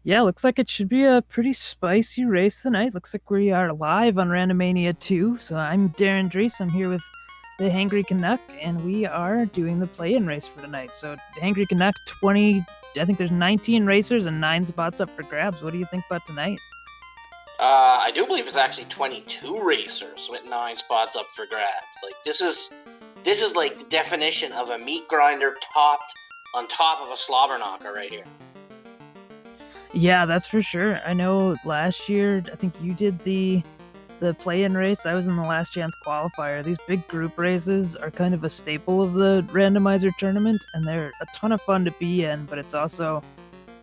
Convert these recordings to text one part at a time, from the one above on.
Yeah, looks like it should be a pretty spicy race tonight. Looks like we are live on Randomania 2. So I'm Darren Drees. I'm here with the Hangry Canuck, and we are doing the play-in race for tonight. So the Hangry Canuck, 20, I think there's 19 racers and 9 spots up for grabs. What do you think about tonight? I do believe it's actually 22 racers with 9 spots up for grabs. Like this is like the definition of a meat grinder topped on top of a slobber knocker right here. Yeah, that's for sure. I know last year, I think you did the play-in race. I was in the last chance qualifier. These big group races are kind of a staple of the randomizer tournament, and they're a ton of fun to be in, but it's also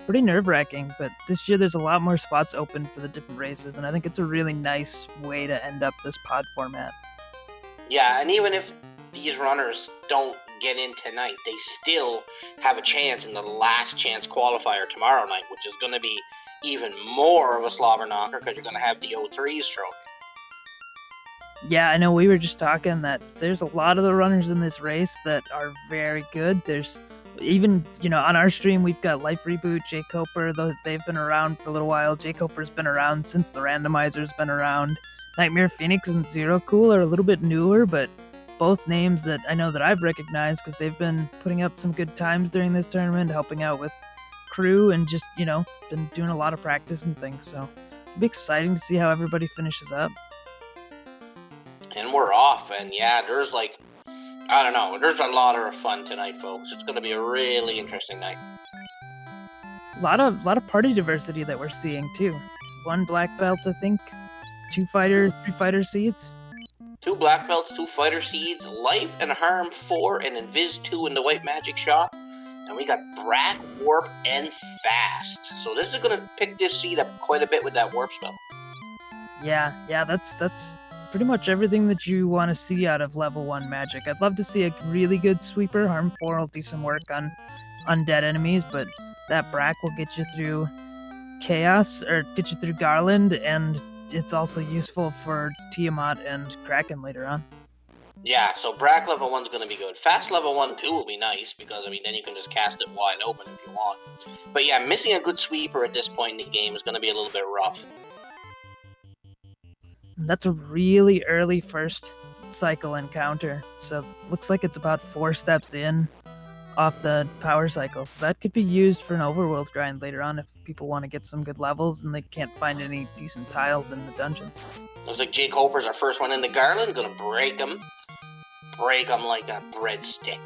pretty nerve-wracking. But this year there's a lot more spots open for the different races, and I think it's a really nice way to end up this pod format. Yeah, and even if these runners don't get in tonight, they still have a chance in the last chance qualifier tomorrow night, which is going to be even more of a slobber knocker because you're going to have the O3s trophy. Yeah, I know we were just talking that there's a lot of the runners in this race that are very good. There's even, on our stream, we've got Life Reboot, Jay Coper. They've been around for a little while. Jay Coper's been around since the randomizer's been around. Nightmare Phoenix and Zero Cool are a little bit newer, but both names that I know that I've recognized because they've been putting up some good times during this tournament, helping out with crew and just, been doing a lot of practice and things. So it'll be exciting to see how everybody finishes up. And we're off, and yeah, there's I don't know, there's a lot of fun tonight, folks. It's going to be a really interesting night. A lot of party diversity that we're seeing too. One black belt, I think, 3 fighter seeds. 2 black belts, 2 fighter seeds, life and harm 4, and invis 2 in the white magic shop. And we got Brack, Warp, and Fast. So this is going to pick this seed up quite a bit with that Warp spell. Yeah, that's pretty much everything that you want to see out of level 1 magic. I'd love to see a really good sweeper. Harm 4 will do some work on undead enemies, but that Brack will get you through Chaos, or get you through Garland, and it's also useful for Tiamat and Kraken later on. Yeah, so Brack level 1's going to be good. Fast level 1 too will be nice, because, then you can just cast it wide open if you want. But yeah, missing a good sweeper at this point in the game is going to be a little bit rough. That's a really early first cycle encounter, so looks like it's about 4 steps in off the power cycle, so that could be used for an overworld grind later on if people want to get some good levels and they can't find any decent tiles in the dungeons. Looks like Jake Hopper's our first one in the Garland. Gonna break him like a breadstick.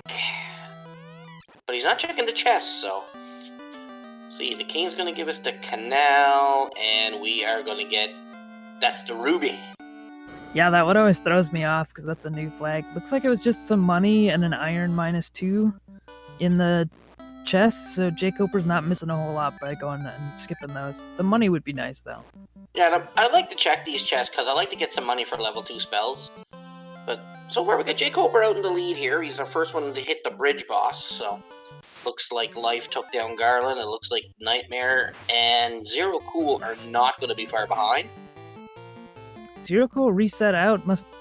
But he's not checking the chest, so see, the king's gonna give us the canal, and we are gonna get, that's the ruby. Yeah, that one always throws me off because that's a new flag. Looks like it was just some money and an iron -2 in the chest, so Jake Hooper's not missing a whole lot by going and skipping those. The money would be nice, though. Yeah, I like to check these chests because I like to get some money for level 2 spells. But so far we got Jake Hooper out in the lead here. He's our first one to hit the bridge boss, so looks like Life took down Garland. It looks like Nightmare and Zero Cool are not going to be far behind. Zero Cool reset out.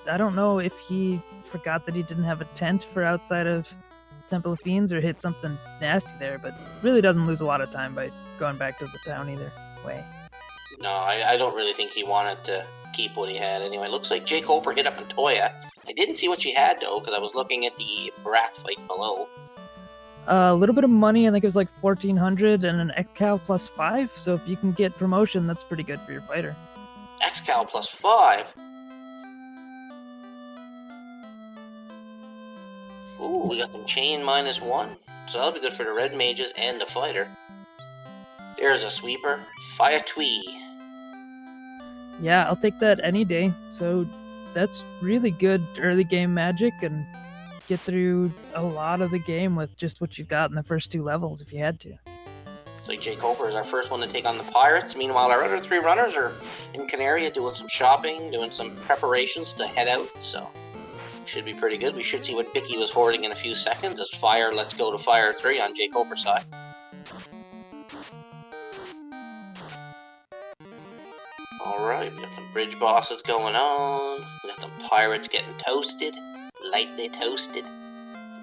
I don't know if he forgot that he didn't have a tent for outside of Temple of Fiends or hit something nasty there, but really doesn't lose a lot of time by going back to the town either way. No, I don't really think he wanted to keep what he had anyway. Looks like Jake Hooper hit up Montoya. I didn't see what she had, though, because I was looking at the Brack fight below. A little bit of money, I think it was like 1,400 and an Excal +5, so if you can get promotion, that's pretty good for your fighter. Excal +5? Ooh, we got some chain -1, so that'll be good for the red mages and the fighter. There's a sweeper. Fire Twee. Yeah, I'll take that any day. So that's really good early game magic and get through a lot of the game with just what you've got in the first 2 levels if you had to. So Jake Hooper is our first one to take on the Pirates. Meanwhile, our other 3 runners are in Canaria doing some shopping, doing some preparations to head out, so should be pretty good. We should see what Bicky was hoarding in a few seconds as Fire lets go to Fire 3 on Jake Hooper's side. Alright, we got some bridge bosses going on. We got some pirates getting toasted. Lightly toasted.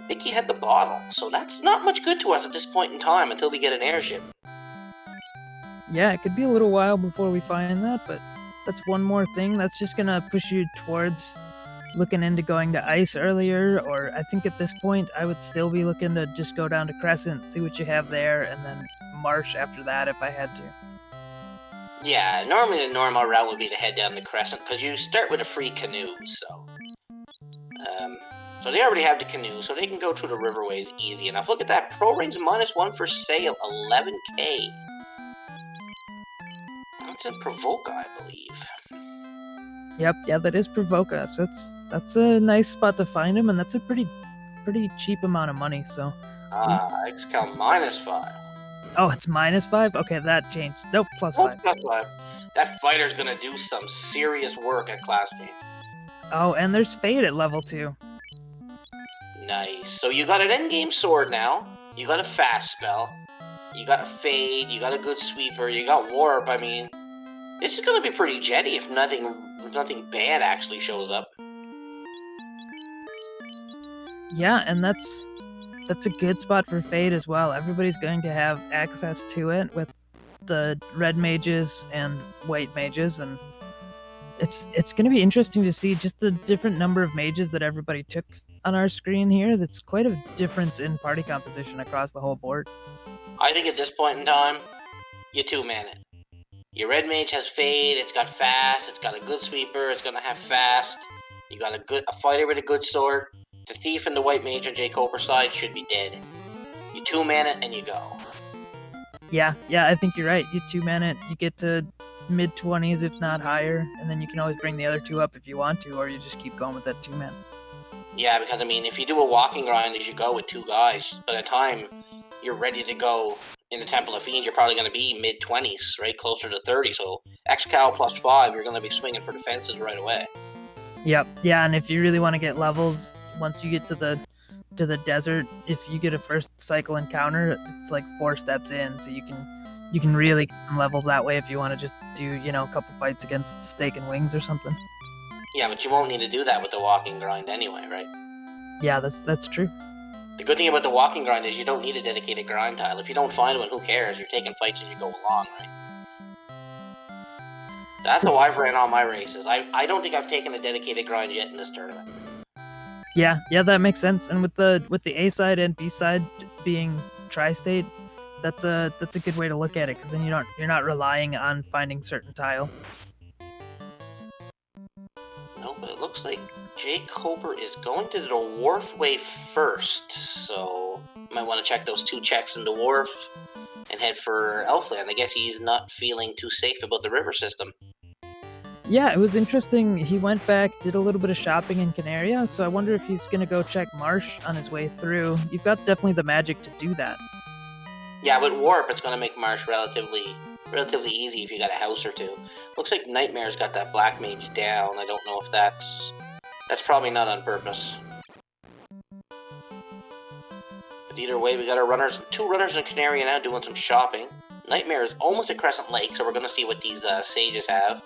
Vicky had the bottle, so that's not much good to us at this point in time until we get an airship. Yeah, it could be a little while before we find that, but that's one more thing. That's just gonna push you towards looking into going to ice earlier, or I think at this point I would still be looking to just go down to Crescent, see what you have there, and then Marsh after that if I had to. Yeah, normally the normal route would be to head down the Crescent, because you start with a free canoe, so... So they already have the canoe, so they can go through the riverways easy enough. Look at that, Pro Rings -1 for sale, 11k. That's in Provoca, I believe. Yep, yeah, that is Provoca, so that's a nice spot to find him, and that's a pretty cheap amount of money, so... Xcal -5. Oh, it's -5? Okay, that changed. Nope, +5. +5. That fighter's gonna do some serious work at Class G. Oh, and there's Fade at level 2. Nice. So you got an endgame sword now. You got a fast spell. You got a Fade. You got a good sweeper. You got Warp. I mean, this is gonna be pretty jetty if nothing bad actually shows up. Yeah, and that's a good spot for Fade as well. Everybody's going to have access to it with the red mages and white mages, and it's going to be interesting to see just the different number of mages that everybody took on our screen here. That's quite a difference in party composition across the whole board. I think at this point in time, you two-man it. Your red mage has Fade, it's got fast, it's got a good sweeper, it's gonna have fast. You got a fighter with a good sword. The thief and the white mage on Jay Coper's side should be dead. You two-man it and you go. Yeah, I think you're right. You two-man it, you get to mid-20s if not higher, and then you can always bring the other two up if you want to, or you just keep going with that two-man. Yeah, because I mean, if you do a walking grind as you go with two guys, by the time you're ready to go in the Temple of Fiends, you're probably going to be mid-20s, right? Closer to 30, so Xcal +5, you're going to be swinging for the fences right away. Yep, yeah, and if you really want to get levels, once you get to the desert, if you get a first cycle encounter, it's like 4 steps in, so you can really get some levels that way if you want to just do, you know, a couple fights against Steak and Wings or something. Yeah, but you won't need to do that with the walking grind anyway, right? Yeah, that's true. The good thing about the walking grind is you don't need a dedicated grind tile. If you don't find one, who cares? You're taking fights as you go along, right? That's how I've ran all my races. I don't think I've taken a dedicated grind yet in this tournament. Yeah, that makes sense. And with the A side and B side being tri-state, that's a good way to look at it, because then you're not relying on finding certain tiles. No, but it looks like Jay Coper is going to the Wharf Way first, so you might want to check those 2 checks in the Wharf and head for Elfland. I guess he's not feeling too safe about the river system. Yeah, it was interesting. He went back, did a little bit of shopping in Canaria, so I wonder if he's going to go check Marsh on his way through. You've got definitely the magic to do that. Yeah, with Warp, it's going to make Marsh relatively easy if you got a house or two. Looks like Nightmare's got that Black Mage down. I don't know if that's probably not on purpose. But either way, we got our 2 runners in Canaria now doing some shopping. Nightmare is almost at Crescent Lake, so we're going to see what these sages have.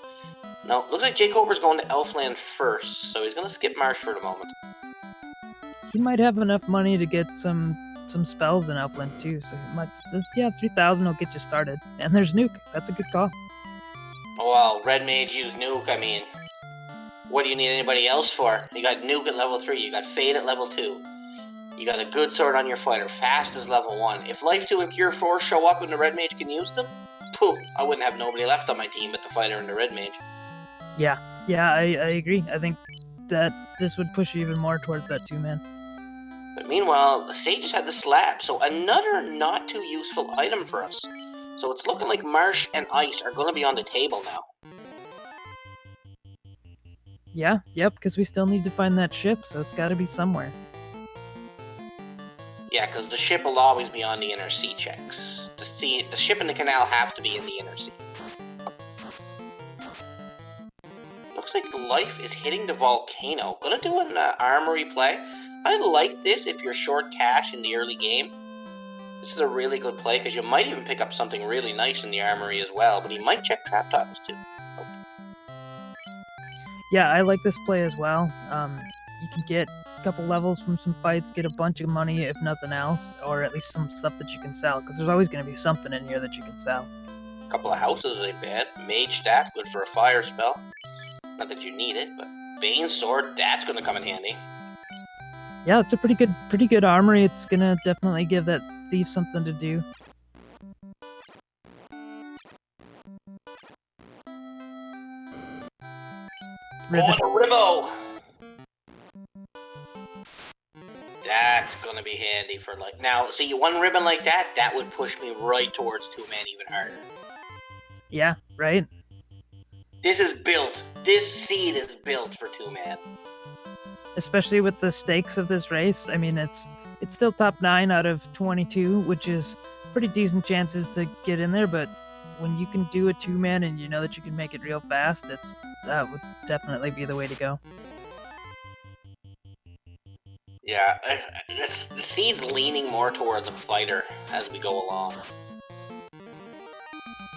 No, looks like Jay Coper's going to Elfland first, so he's going to skip Marsh for the moment. He might have enough money to get some spells in Elfland too, so he might, yeah, 3,000 will get you started. And there's Nuke. That's a good call. Well, Red Mage used Nuke. I mean, what do you need anybody else for? You got Nuke at level 3. You got Fade at level 2. You got a good sword on your fighter. Fast is level 1. If Life 2 and Cure 4 show up and the Red Mage can use them, poof, I wouldn't have nobody left on my team but the fighter and the Red Mage. Yeah, I agree. I think that this would push you even more towards that 2-man. But meanwhile, the Sages had the slab, so another not too useful item for us. So it's looking like Marsh and Ice are going to be on the table now. Yeah, yep, because we still need to find that ship, so it's got to be somewhere. Yeah, because the ship will always be on the inner sea checks. The ship and the canal have to be in the inner sea. Looks like Life is hitting the volcano. Gonna do an armory play. I like this if you're short cash in the early game. This is a really good play, because you might even pick up something really nice in the armory as well, but he might check trap tiles too. Oh. Yeah, I like this play as well. You can get a couple levels from some fights, get a bunch of money if nothing else, or at least some stuff that you can sell, because there's always going to be something in here that you can sell. couple of houses they bad. Mage staff, good for a fire spell. Not that you need it, but Bane sword, that's gonna come in handy. Yeah, it's a pretty good armory. It's gonna definitely give that thief something to do. Oh, the Ribbo! That's gonna be handy for like... Now, see, one ribbon like that, that would push me right towards 2-man even harder. Yeah, right? This is built. This seed is built for 2-man. Especially with the stakes of this race. I mean, it's still top 9 out of 22, which is pretty decent chances to get in there, but when you can do a 2-man and you know that you can make it real fast, that would definitely be the way to go. Yeah, the seed's leaning more towards a fighter as we go along.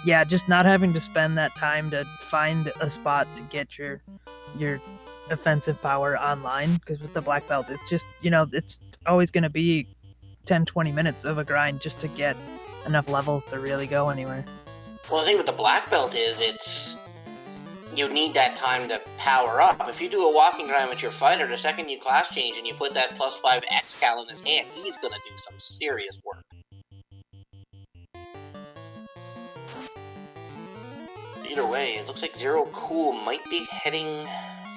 Yeah, just not having to spend that time to find a spot to get your offensive power online, because with the black belt, it's just, it's always going to be 10-20 minutes of a grind just to get enough levels to really go anywhere. Well, the thing with the black belt is you need that time to power up. If you do a walking grind with your fighter, the second you class change and you put that +5 X cal in his hand, he's gonna do some serious work. Either way, it looks like Zero Cool might be heading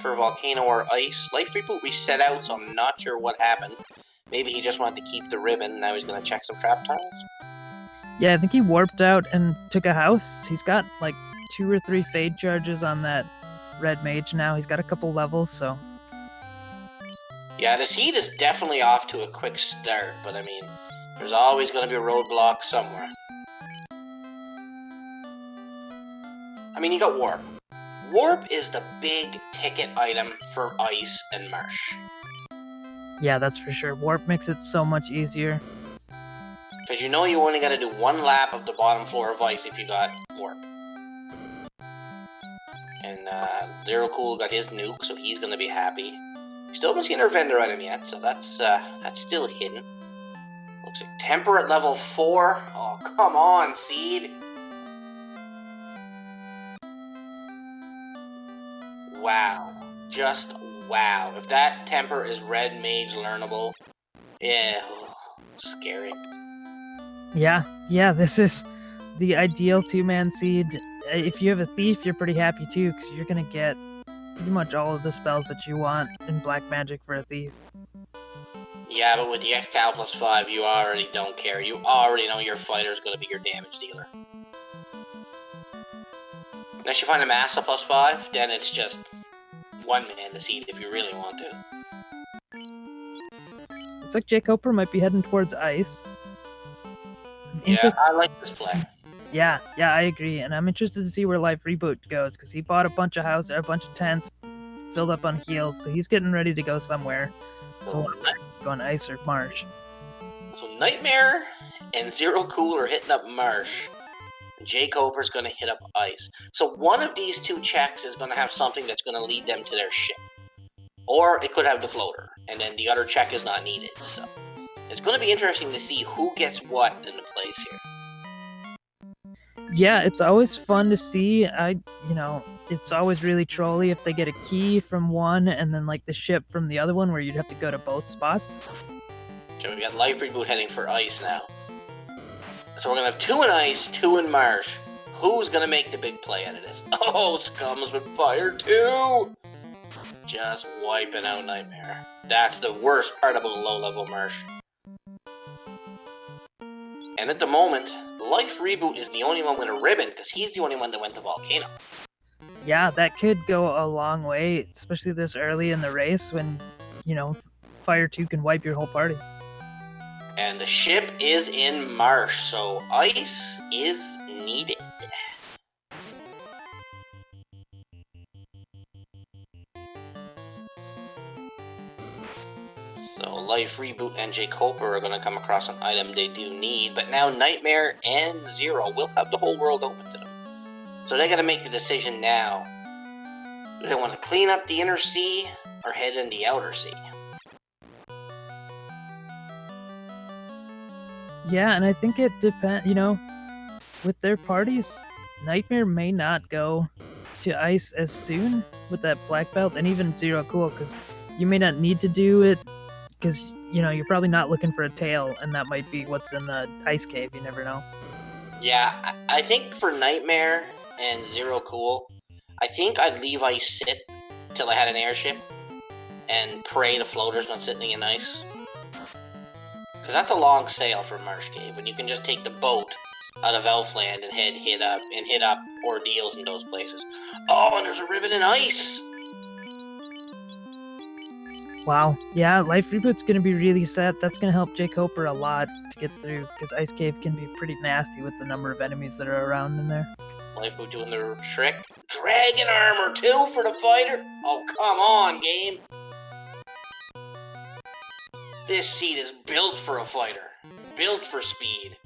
for Volcano or Ice. Life Reboot reset out, so I'm not sure what happened. Maybe he just wanted to keep the ribbon, and now he's gonna check some trap tiles? Yeah, I think he warped out and took a house. He's got like 2 or 3 fade charges on that red mage now. He's got a couple levels, so... Yeah, the seed is definitely off to a quick start, but I mean, there's always going to be a roadblock somewhere. I mean, you got Warp. Warp is the big ticket item for Ice and Marsh. Yeah, that's for sure. Warp makes it so much easier. Because you know you only got to do 1 lap of the bottom floor of Ice if you got Warp. And Zero Cool got his nuke, so he's going to be happy. We still haven't seen our vendor item yet, so that's still hidden. Looks like Temper at level 4. Oh, come on, Seed. Wow. Just wow. If that Temper is Red Mage learnable, yeah, scary. Yeah, this is the ideal 2-man seed. If you have a Thief, you're pretty happy too, because you're going to get pretty much all of the spells that you want in Black Magic for a Thief. Yeah, but with the X-Cal +5, you already don't care. You already know your fighter's going to be your damage dealer. Unless you find a Massa +5, then it's just 1-man to seed if you really want to. Looks like Jake Hopper might be heading towards Ice. Yeah, I like this play. Yeah, I agree, and I'm interested to see where Life Reboot goes, because he bought a bunch of houses, a bunch of tents, filled up on heals, so he's getting ready to go somewhere. So going Ice or Marsh. So Nightmare and Zero Cool are hitting up Marsh. Jake Hopper's going to hit up Ice. So one of these 2 checks is going to have something that's going to lead them to their ship. Or it could have the floater, and then the other check is not needed, so... It's going to be interesting to see who gets what in the place here. Yeah, it's always fun to see. It's always really trolly if they get a key from one and then like the ship from the other one, where you'd have to go to both spots. Okay, we got Life Reboot heading for Ice now. So we're going to have 2 in Ice, 2 in Marsh. Who's going to make the big play out of this? Oh, Scums with Fire 2! Just wiping out Nightmare. That's the worst part about a low-level Marsh. And at the moment, Life Reboot is the only one with a ribbon, because he's the only one that went to Volcano. Yeah, that could go a long way, especially this early in the race when, Fire 2 can wipe your whole party. And the ship is in Marsh, so Ice is needed. So Life Reboot and Jake Hopper are going to come across an item they do need, but now Nightmare and Zero will have the whole world open to them. So they got to make the decision now. Do they want to clean up the inner sea or head in the outer sea? Yeah, and I think it depends, with their parties, Nightmare may not go to ice as soon with that black belt, and even Zero Cool, because you may not need to do it, because you're probably not looking for a tail, and that might be what's in the ice cave. You never know. Yeah, I think for Nightmare and Zero Cool, I think I'd leave ice sit till I had an airship and pray the floater's not sitting in ice. Because that's a long sail for Marsh Cave, and you can just take the boat out of Elfland and hit up ordeals in those places. Oh, and there's a ribbon in ice! Wow. Yeah, Life Reboot's going to be really set. That's going to help Jake Hoper a lot to get through, because Ice Cave can be pretty nasty with the number of enemies that are around in there. Lifeboat doing their trick. Dragon armor too for the fighter? Oh, come on, game. This seat is built for a fighter. Built for speed.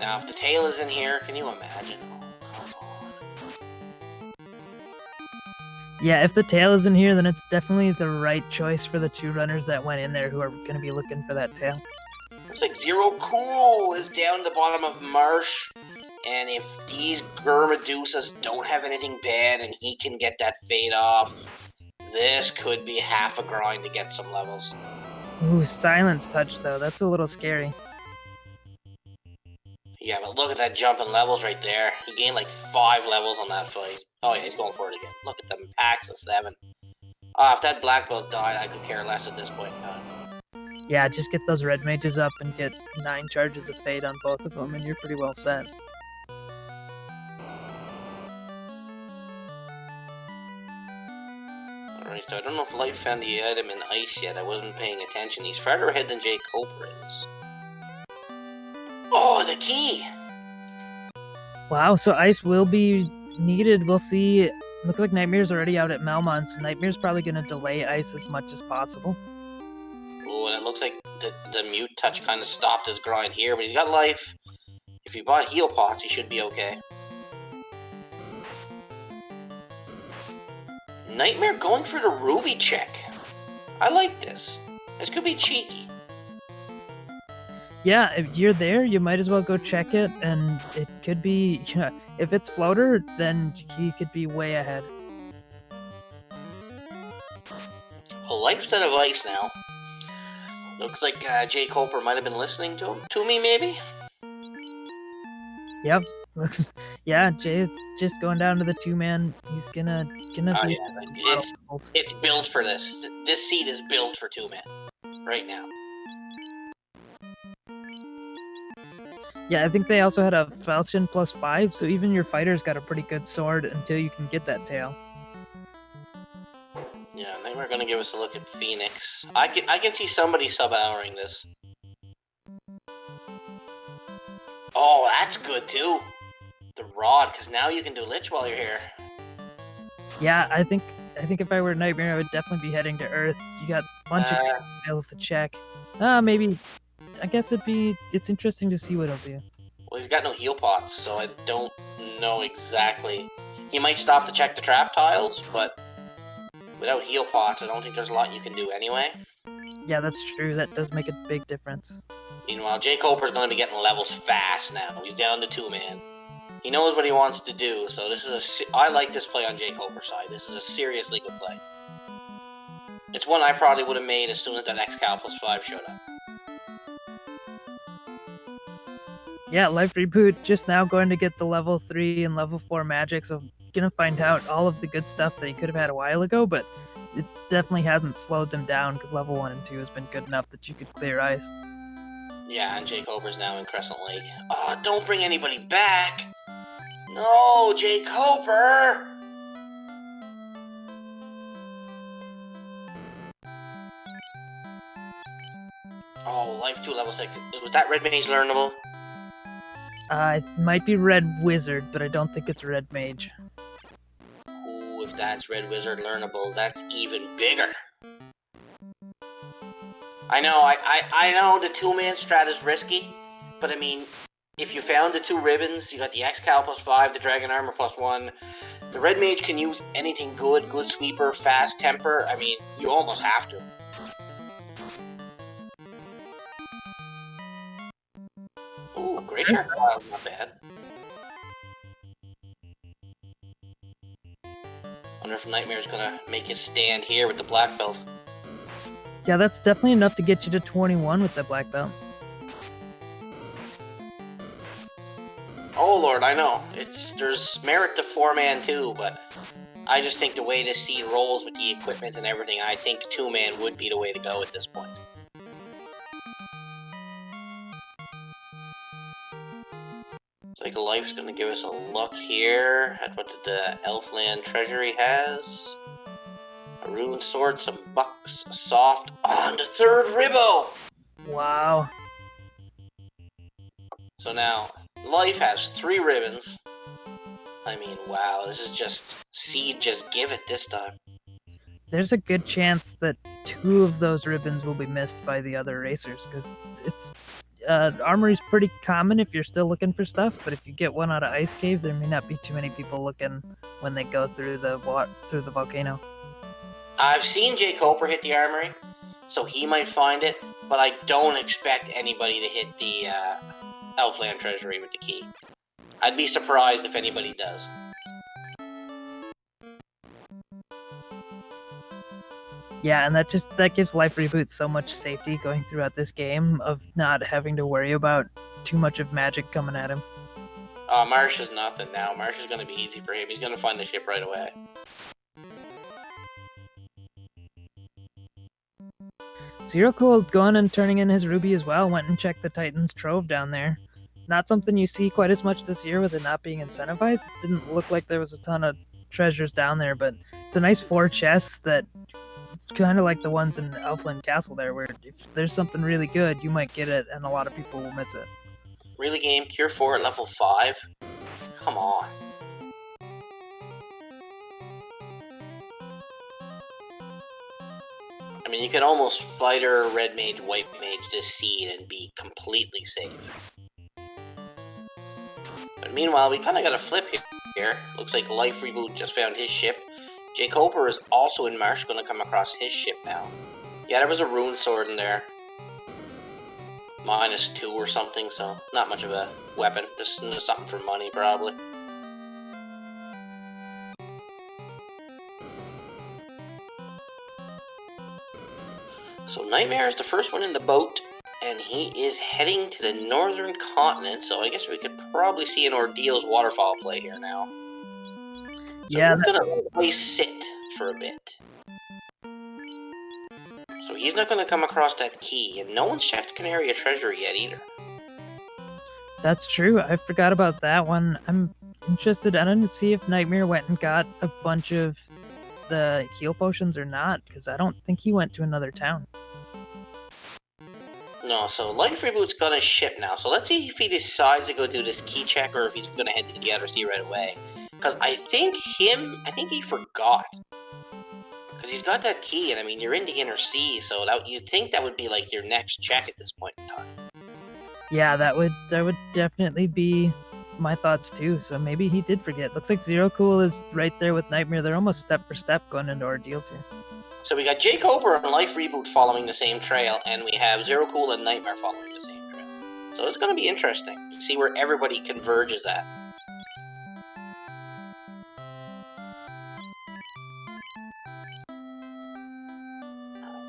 Now, if the tail is in here, can you imagine? Oh, come on. Yeah, if the tail is in here, then it's definitely the right choice for the two runners that went in there who are going to be looking for that tail. Looks like Zero Cool is down the bottom of Marsh. And if these Gurmadusas don't have anything bad and he can get that fade off, this could be half a grind to get some levels. Ooh, Silence Touch, though. That's a little scary. Yeah, but look at that jump in levels right there. He gained like 5 levels on that fight. Oh yeah, he's going for it again. Look at them packs of 7. If that black belt died, I could care less at this point in time. Yeah, just get those red mages up and get 9 charges of fade on both of them, and you're pretty well set. Alright, so I don't know if Life found the item in ice yet. I wasn't paying attention. He's farther ahead than Jake Coper is. Oh, the key! Wow, so ice will be needed. We'll see. Looks like Nightmare's already out at Melmon, so Nightmare's probably going to delay ice as much as possible. Oh, and it looks like the mute touch kind of stopped his grind here, but he's got life. If he bought heal pots, he should be okay. Nightmare going for the ruby check. I like this. This could be cheeky. Yeah, if you're there, you might as well go check it, and it could be, if it's floater, then he could be way ahead. A life instead of ice now. Looks like Jay Coper might have been listening to me, maybe? Yep. Yeah, Jay's just going down to the 2-man. He's gonna yeah, it's built for this. This seat is built for 2-man right now. Yeah, I think they also had a falchion +5, so even your fighter's got a pretty good sword until you can get that tail. Yeah, I think we're gonna give us a look at Phoenix. I can see somebody sub-houring this. Oh, that's good too. The rod, because now you can do Lich while you're here. Yeah, I think if I were Nightmare, I would definitely be heading to Earth. You got a bunch of bills to check. Maybe. I guess it's interesting to see what he'll do. Well, he's got no heal pots, so I don't know exactly. He might stop to check the trap tiles, but without heal pots, I don't think there's a lot you can do anyway. Yeah, that's true. That does make a big difference. Meanwhile, Jay Coper's going to be getting levels fast now. He's down to 2-man. He knows what he wants to do, so this is I like this play on Jay Coper's side. This is a seriously good play. It's one I probably would have made as soon as that X-Cal +5 showed up. Yeah, Life Reboot just now going to get the level 3 and level 4 magic, so gonna find out all of the good stuff that he could have had a while ago, but it definitely hasn't slowed them down, because level 1 and 2 has been good enough that you could clear ice. Yeah, and Jay Coper's now in Crescent Lake. Oh, don't bring anybody back! No, Jay Coper! Oh, Life 2, level 6. Was that Red Mage learnable? It might be Red Wizard, but I don't think it's Red Mage. Ooh, if that's Red Wizard learnable, that's even bigger. I know, I know the 2-man strat is risky, but I mean, if you found the 2 ribbons, you got the X-Cal +5, the Dragon Armor +1, the Red Mage can use anything good sweeper, fast temper, I mean, you almost have to. Oh, Gray Shark Wild, not bad. Wonder if Nightmare's gonna make his stand here with the black belt. Yeah, that's definitely enough to get you to 21 with the black belt. Oh lord, I know. There's merit to 4-man too, but I just think the way this seed rolls with the equipment and everything, I think 2-man would be the way to go at this point. Looks like Life's gonna give us a look here at what the Elfland Treasury has. A rune sword, some bucks, a soft, on the 3rd Ribbo! Wow. So now, Life has 3 ribbons. I mean, wow, this is just seed, just give it this time. There's a good chance that 2 of those ribbons will be missed by the other racers, because it's armory's pretty common if you're still looking for stuff, but if you get one out of Ice Cave, there may not be too many people looking when they go through the volcano. I've seen Jay Coper hit the armory, so he might find it, but I don't expect anybody to hit the Elfland Treasury with the key. I'd be surprised if anybody does. Yeah, and that gives Life Reboot so much safety going throughout this game of not having to worry about too much of magic coming at him. Marsh is nothing now. Marsh is going to be easy for him. He's going to find the ship right away. Zero Cool going and turning in his ruby as well, went and checked the Titan's Trove down there. Not something you see quite as much this year with it not being incentivized. It didn't look like there was a ton of treasures down there, but it's a nice 4 chests that kind of like the ones in Elfland Castle there, where if there's something really good, you might get it, and a lot of people will miss it. Really, game? Cure 4 at level 5? Come on. I mean, you can almost fighter, red mage, white mage this seed and be completely safe. But meanwhile, we kind of got a flip here. Looks like Life Reboot just found his ship. Jay Coper is also in Marsh, going to come across his ship now. Yeah, there was a rune sword in there. -2 or something, so not much of a weapon. Just something for money, probably. So Nightmare is the first one in the boat, and he is heading to the northern continent, so I guess we could probably see an Ordeal's waterfall play here now. So yeah, we're gonna let Ice sit for a bit. So he's not gonna come across that key, and no one's checked Canaria Treasury yet either. that's true. I forgot about that one. I'm interested. I didn't see if Nightmare went and got a bunch of the heal potions or not, because I don't think he went to another town. No, so Life Reboot's gonna ship now, so let's see if he decides to go do this key check or if he's gonna head to the outer sea right away. Because I think he forgot. Because he's got that key, and I mean, you're in the inner sea, so you'd think that would be like your next check at this point in time. Yeah, that would definitely be my thoughts too. So maybe he did forget. Looks like Zero Cool is right there with Nightmare. They're almost step for step going into Ordeals here. So we got Jay Coper and Life Reboot following the same trail, and we have Zero Cool and Nightmare following the same trail. So it's going to be interesting to see where everybody converges at.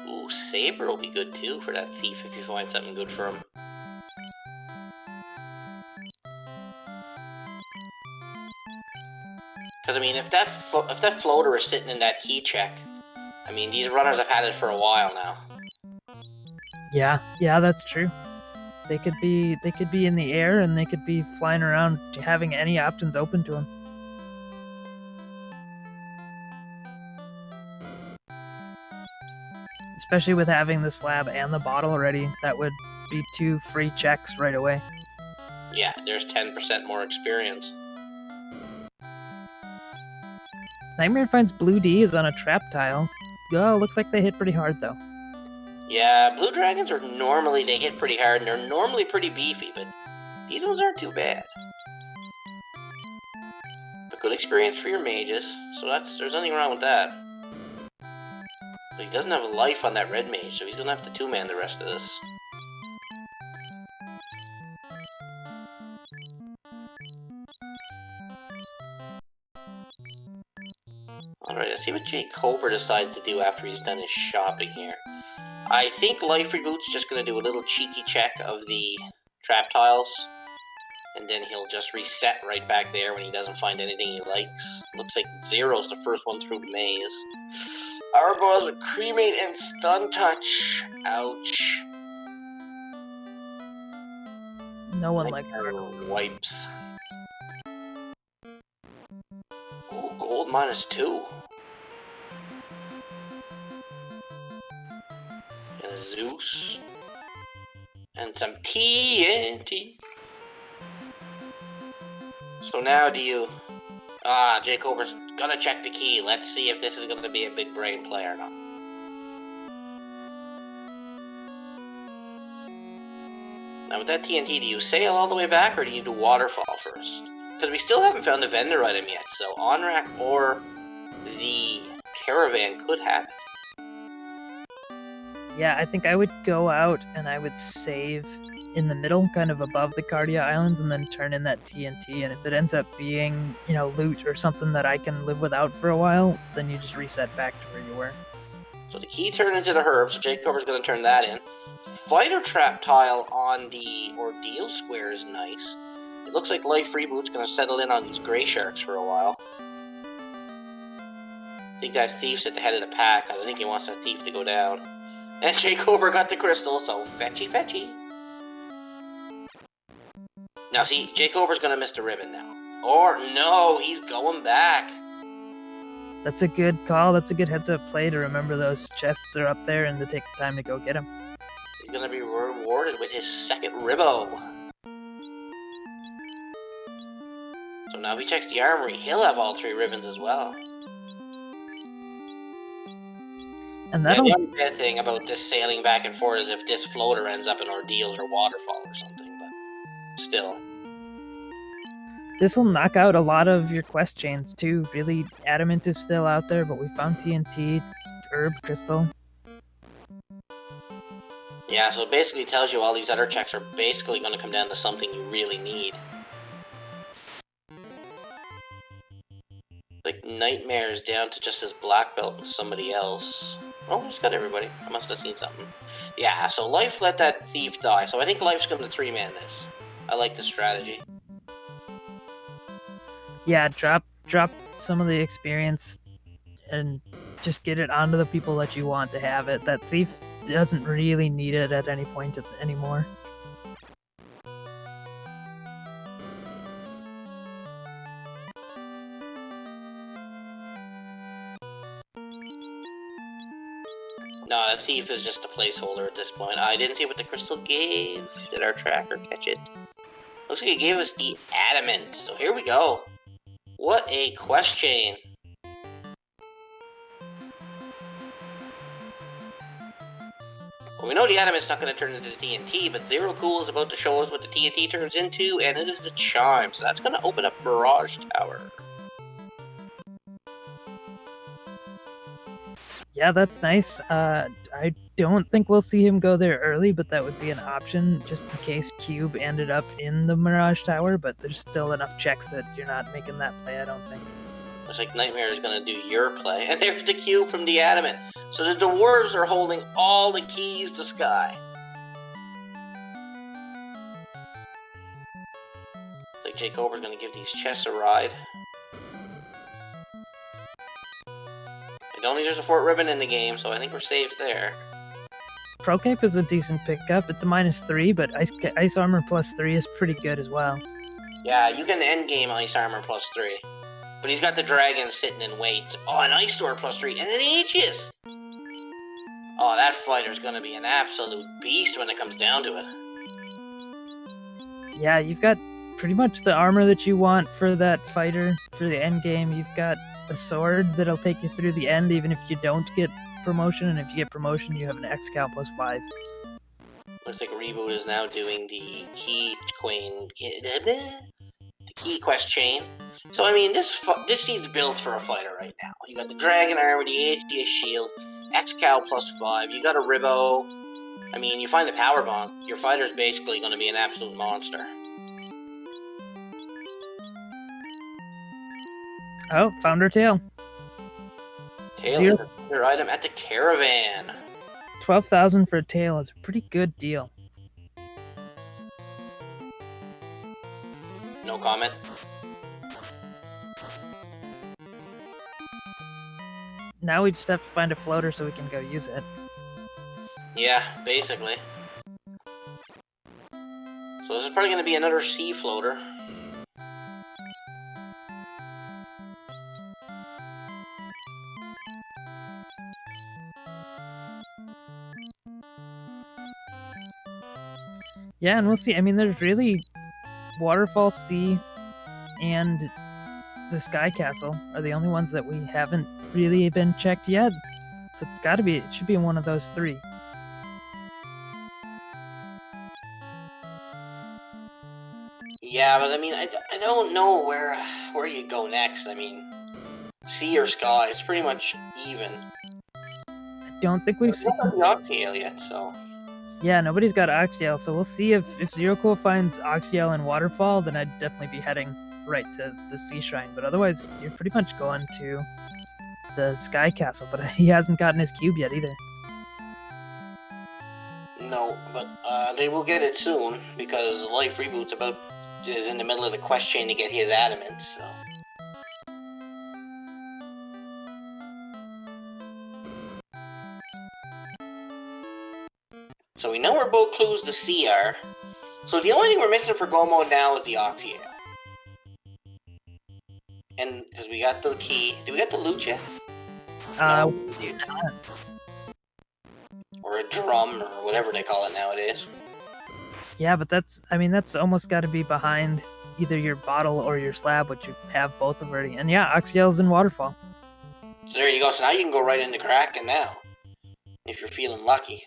Ooh, Saber will be good too for that thief if you find something good for him. Because I mean, if that floater is sitting in that key check, I mean, these runners have had it for a while now. Yeah, that's true. They could be in the air, and they could be flying around, having any options open to them. Especially with having the slab and the bottle already, that would be 2 free checks right away. Yeah, there's 10% more experience. Nightmare finds Blue D is on a trap tile. Oh, looks like they hit pretty hard though. Yeah, blue dragons are normally, they hit pretty hard, and they're normally pretty beefy, but these ones aren't too bad. But good experience for your mages, so there's nothing wrong with that. But he doesn't have a life on that red mage, so he's gonna have to 2-man the rest of this. Alright, let's see what Jake Cobra decides to do after he's done his shopping here. I think Life Reboot's just going to do a little cheeky check of the trap tiles, and then he'll just reset right back there when he doesn't find anything he likes. Looks like Zero's the first one through the maze. Our balls are cremate and stun touch. Ouch. No one likes wipes. Ooh, gold -2. And a Zeus. And some TNT. So now do you... Jake Cobra's gonna check the key. Let's see if this is gonna be a big brain play or not. Now with that TNT, do you sail all the way back or do you do waterfall first? Because we still haven't found a vendor item yet, so Onrak or the caravan could have it. Yeah, I think I would go out and I would save in the middle, kind of above the Cardia Islands, and then turn in that TNT, and if it ends up being, loot or something that I can live without for a while, then you just reset back to where you were. So the key turned into the herb, so Jake Cobra's going to turn that in. Fighter trap tile on the ordeal square is nice. It looks like Life Reboot's going to settle in on these gray sharks for a while. I think that thief's at the head of the pack. I think he wants that thief to go down. And Jake Cobra got the crystal, so fetchy fetchy. Now see, Jake Cobra's going to miss the ribbon now. Or, no, he's going back. That's a good call. That's a good heads-up play to remember those chests are up there and to take the time to go get them. He's going to be rewarded with his second ribbo. So now if he checks the armory, he'll have all 3 ribbons as well. And that'll... the only bad thing about this sailing back and forth is if this floater ends up in ordeals or waterfall or something, but still. This will knock out a lot of your quest chains too. Really, Adamant is still out there, but we found TNT, Herb, Crystal. Yeah, so it basically tells you all these other checks are basically going to come down to something you really need. Like Nightmare's down to just his black belt and somebody else. Oh, he's got everybody. I must have seen something. Yeah, so Life let that thief die, so I think Life's going to 3-man this. I like the strategy. Yeah, drop some of the experience and just get it onto the people that you want to have it. That thief doesn't really need it at any point anymore. No, that thief is just a placeholder at this point. I didn't see what the crystal gave. Did our tracker catch it? Looks like it gave us the adamant. So here we go. What a quest chain. Well, we know the adamant's not going to turn into the TNT, but Zero Cool is about to show us what the TNT turns into, and it is the chime. So that's going to open up Mirage Tower. Yeah, that's nice. I don't think we'll see him go there early, but that would be an option just in case Cube ended up in the Mirage Tower, but there's still enough checks that you're not making that play, I don't think. Looks like Nightmare is going to do your play. And there's the cube from the Adamant. So the dwarves are holding all the keys to Sky. Looks like Jake Cobra's going to give these chests a ride. Only there's a fort ribbon in the game, so I think we're safe there. Procape is a decent pickup. It's a -3, but ice armor +3 is pretty good as well. Yeah, you can end game ice armor +3. But he's got the dragon sitting in wait. Oh, an ice sword +3, and an Aegis! Oh, that fighter's gonna be an absolute beast when it comes down to it. Yeah, you've got pretty much the armor that you want for that fighter for the end game. You've got a sword that'll take you through the end even if you don't get promotion, and if you get promotion you have an X count +5. Looks like Reboot is now doing the key quest chain. So I mean this seems built for a fighter right now. You got the dragon armor, the HDS shield, X cal +5, you got a Ribbo. I mean, you find the power bomb, your fighter's basically going to be an absolute monster. Oh, found her tail. Tail is your item at the caravan. 12,000 for a tail is a pretty good deal. No comment. Now we just have to find a floater so we can go use it. Yeah, basically. So this is probably going to be another sea floater. Yeah, and we'll see. I mean, there's really Waterfall Sea and the Sky Castle are the only ones that we haven't really been checked yet. So it's got to be, it should be one of those three. Yeah, but I mean, I don't know where you go next. I mean, sea or sky, it's pretty much even. I don't think we've seen the Octail yet, so. Yeah, nobody's got Oxyale, so we'll see if Zero Cool finds Oxyale and Waterfall, then I'd definitely be heading right to the Sea Shrine. But otherwise, you're pretty much going to the Sky Castle, but he hasn't gotten his cube yet either. No, but they will get it soon, because Life Reboot's is in the middle of the quest chain to get his adamant, so. So we know where both clues to sea are. So the only thing we're missing for go mode now is the Octail. And because we got the key. Do we get the loot yet? No, or a drum, or whatever they call it nowadays. Yeah, but that's almost got to be behind either your bottle or your slab, which you have both of already. And yeah, Oxyale's in Waterfall. So there you go. So now you can go right into Kraken now, if you're feeling lucky.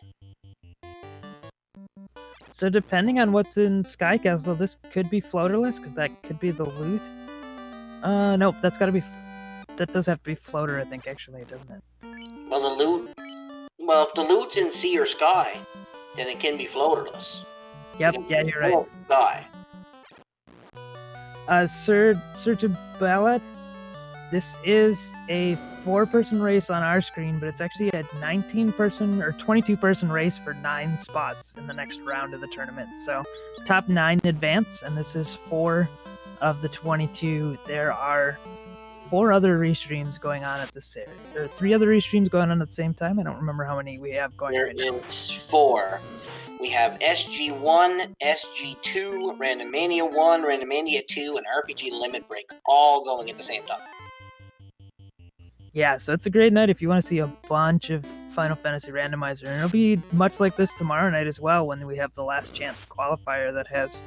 So depending on what's in Sky Castle, this could be floaterless, because that could be the loot. Nope, that's gotta be... That does have to be floater, I think, actually, doesn't it? Well, the loot... Well, if the loot's in sea or sky, then it can be floaterless. Yep, yeah, you're right. Sky. Sir Tabalat, this is a 4-person race on our screen, but it's actually a 19-person or 22-person race for 9 spots in the next round of the tournament. So, top 9 advance, and this is 4 of the 22. There are 4 other restreams going on at this area. There are 3 other restreams going on at the same time. I don't remember how many we have going right now. It's 4. We have SG1, SG2, Randomania 1, Randomania 2, and RPG Limit Break all going at the same time. Yeah, so it's a great night if you want to see a bunch of Final Fantasy Randomizer. And it'll be much like this tomorrow night as well, when we have the last chance qualifier that has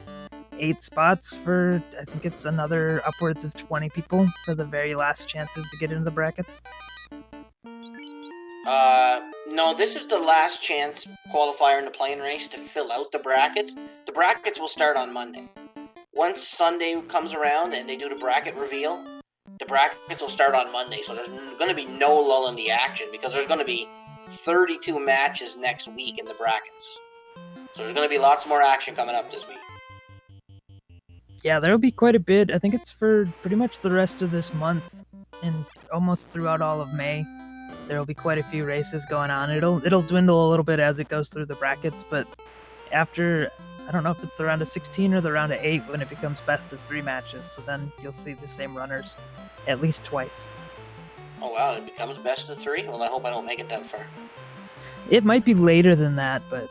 8 spots for, I think it's another upwards of 20 people for the very last chances to get into the brackets. No, this is the last chance qualifier in the plane race to fill out the brackets. The brackets will start on Monday. Once Sunday comes around and they do the bracket reveal, the brackets will start on Monday, so there's going to be no lull in the action, because there's going to be 32 matches next week in the brackets. So there's going to be lots more action coming up this week. Yeah, there'll be quite a bit. I think it's for pretty much the rest of this month and almost throughout all of May. There'll be quite a few races going on. It'll dwindle a little bit as it goes through the brackets, but after, I don't know if it's the round of 16 or the round of 8 when it becomes best of 3 matches, so then you'll see the same runners at least twice. Oh wow, it becomes best of 3? Well, I hope I don't make it that far. It might be later than that, but...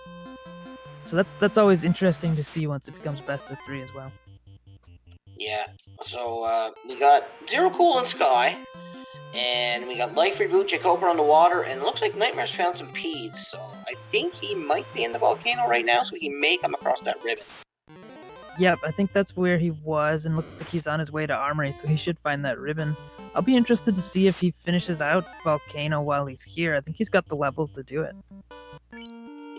So that's always interesting to see once it becomes best of 3 as well. Yeah, so we got Zero Cool and Sky, and we got Life Reboot, Jacoper on the water, and it looks like Nightmare's found some peas, so I think he might be in the volcano right now, so he may come across that ribbon. Yep, I think that's where he was, and looks like he's on his way to Armory, so he should find that ribbon. I'll be interested to see if he finishes out Volcano while he's here. I think he's got the levels to do it.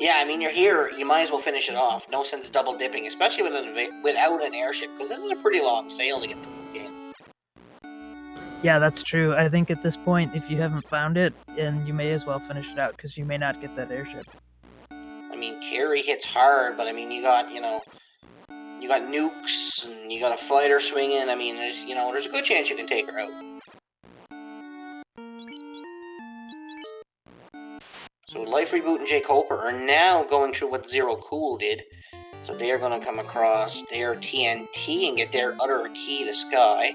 Yeah, I mean, you're here, you might as well finish it off. No sense double dipping, especially without an airship, because this is a pretty long sail to get to the volcano. Yeah, that's true. I think at this point, if you haven't found it, and you may as well finish it out, because you may not get that airship. I mean, carry hits hard, but I mean, you got, you got nukes, and you got a fighter swinging. I mean, there's a good chance you can take her out. So Life Reboot and Jake Hoper are now going through what Zero Cool did. So they are going to come across their TNT and get their Utter Key to Sky.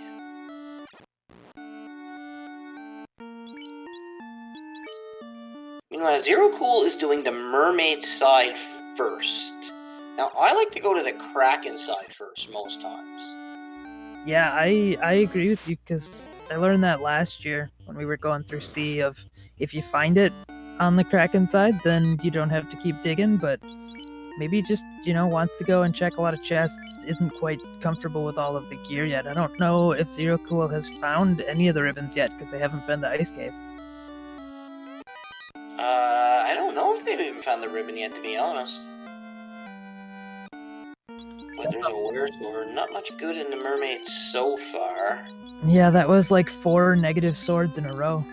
Meanwhile, Zero Cool is doing the Mermaid side first. Now, I like to go to the Kraken side first most times. Yeah, I agree with you because I learned that last year when we were going through C of if you find it on the Kraken side, then you don't have to keep digging, but maybe just, wants to go and check a lot of chests, isn't quite comfortable with all of the gear yet. I don't know if Zero Cool has found any of the ribbons yet because they haven't been to Ice Cave. I don't know if they've even found the ribbon yet, to be honest. But there's a Weird Sword. Not much good in the Mermaid so far. Yeah, that was like 4 negative swords in a row.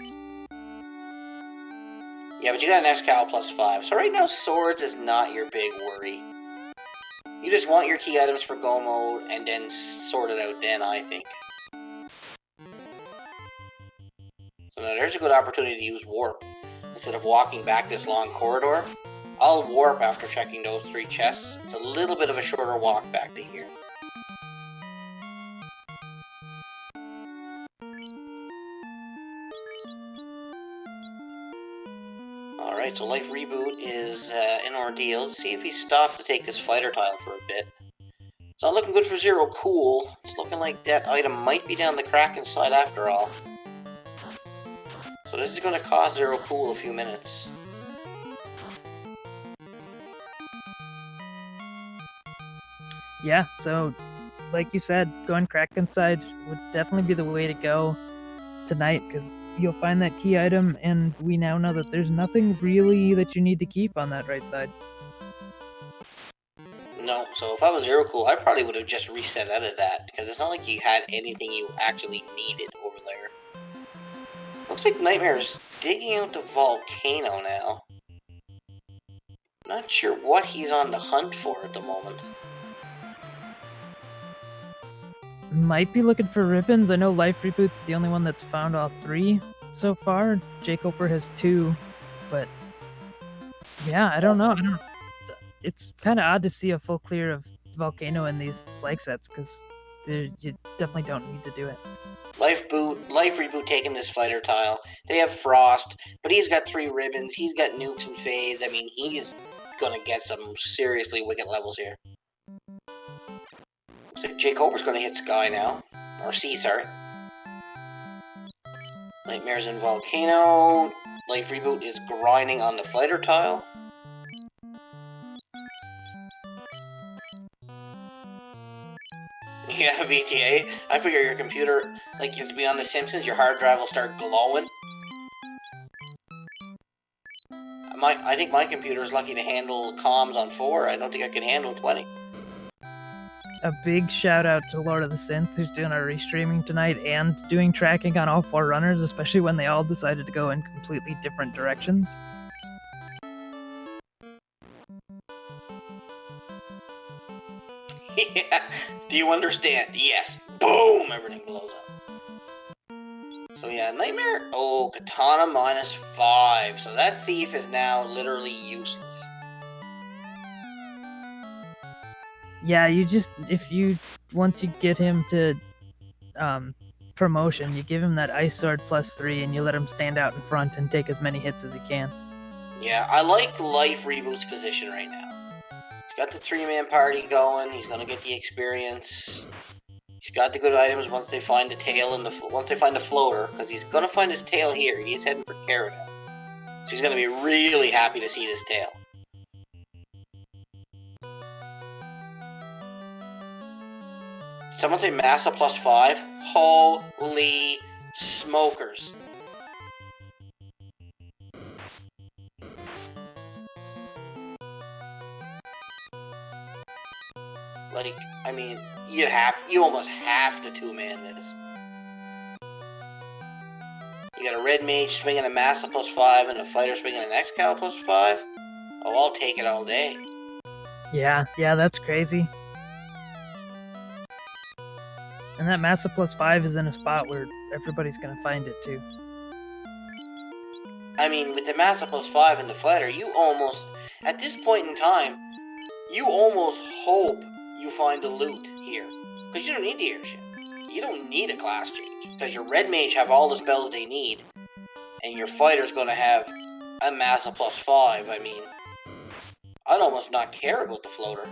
Yeah, but you got an Excal +5. So right now, swords is not your big worry. You just want your key items for go mode and then sort it out then, I think. So now there's a good opportunity to use Warp. Instead of walking back this long corridor, I'll Warp after checking those 3 chests. It's a little bit of a shorter walk back to here. Alright, so Life Reboot is an ordeal. Let's see if he stops to take this fighter tile for a bit. It's not looking good for Zero Cool. It's looking like that item might be down the Kraken side after all. So this is going to cost Zero Cool a few minutes. Yeah, so like you said, going Kraken side would definitely be the way to go tonight because you'll find that key item, and we now know that there's nothing really that you need to keep on that right side. No, so if I was Zero Cool, I probably would have just reset out of that, because it's not like you had anything you actually needed over there. Looks like Nightmare's digging out the volcano now. Not sure what he's on the hunt for at the moment. Might be looking for ribbons. I know Life Reboot's the only one that's found all 3 so far. Jake Hoper has 2, but yeah, I don't know. It's kind of odd to see a full clear of volcano in these like sets because you definitely don't need to do it. Life Reboot taking this fighter tile. They have Frost, but he's got 3 ribbons. He's got nukes and fades. I mean, he's gonna get some seriously wicked levels here. Looks like Jake Hoper's gonna hit Sky now. Or C, sorry. Nightmare's in Volcano. Life Reboot is grinding on the fighter tile. Yeah, VTA. I figure your computer, like you have to be on The Simpsons, your hard drive will start glowing. I think my computer is lucky to handle comms on 4. I don't think I can handle 20. A big shout out to Lord of the Synth, who's doing our restreaming tonight and doing tracking on all 4 runners, especially when they all decided to go in completely different directions. Yeah. Do you understand? Yes. Boom! Everything blows up. So yeah, Nightmare... Oh, Katana -5. So that thief is now literally useless. Yeah, once you get him to promotion, you give him that Ice Sword +3 and you let him stand out in front and take as many hits as he can. Yeah, I like Life Reboot's position right now. He's got the 3-man party going. He's gonna get the experience. He's got the good items once they find the tail and once they find the floater, because he's gonna find his tail here. He's heading for Carrot. So he's gonna be really happy to see this tail. Did someone say Massa +5? Holy smokers! Like, I mean, you almost have to 2-man this. You got a red mage swinging a Massa +5 and a fighter swinging an Excal +5? Oh, I'll take it all day. Yeah, that's crazy. And that Massa +5 is in a spot where everybody's gonna find it too. I mean, with the Massa +5 and the fighter, you almost, at this point in time, you almost hope you find the loot here. Because you don't need the airship. You don't need a class change. Because your red mage have all the spells they need. And your fighter's going to have a Massa +5. I mean, I'd almost not care about the floater.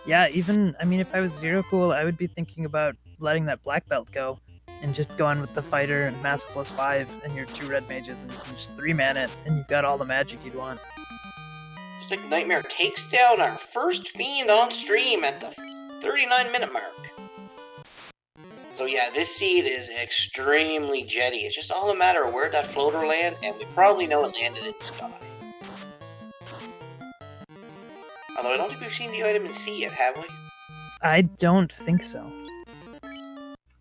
Yeah, even, I mean, if I was Zero Cool, I would be thinking about letting that black belt go and just going with the fighter and Massa +5 and your 2 red mages and you can just 3-man it and you've got all the magic you'd want. Just like Nightmare takes down our first fiend on stream at the 39-minute mark. So yeah, this seed is extremely jetty. It's just all a matter of where that floater landed, and we probably know it landed in sky. Although I don't think we've seen the item in C yet, have we? I don't think so.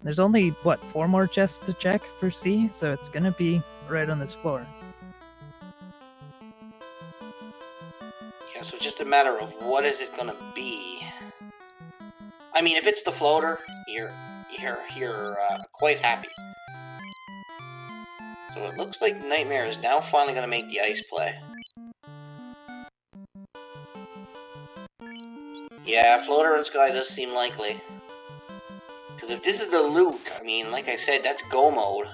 There's only, what, 4 more chests to check for C, so it's gonna be right on this floor. Yeah, so it's just a matter of what is it gonna be. I mean, if it's the floater, you're quite happy. So it looks like Nightmare is now finally gonna make the ice play. Yeah, floater and sky does seem likely. Because if this is the loot, I mean, like I said, that's go mode.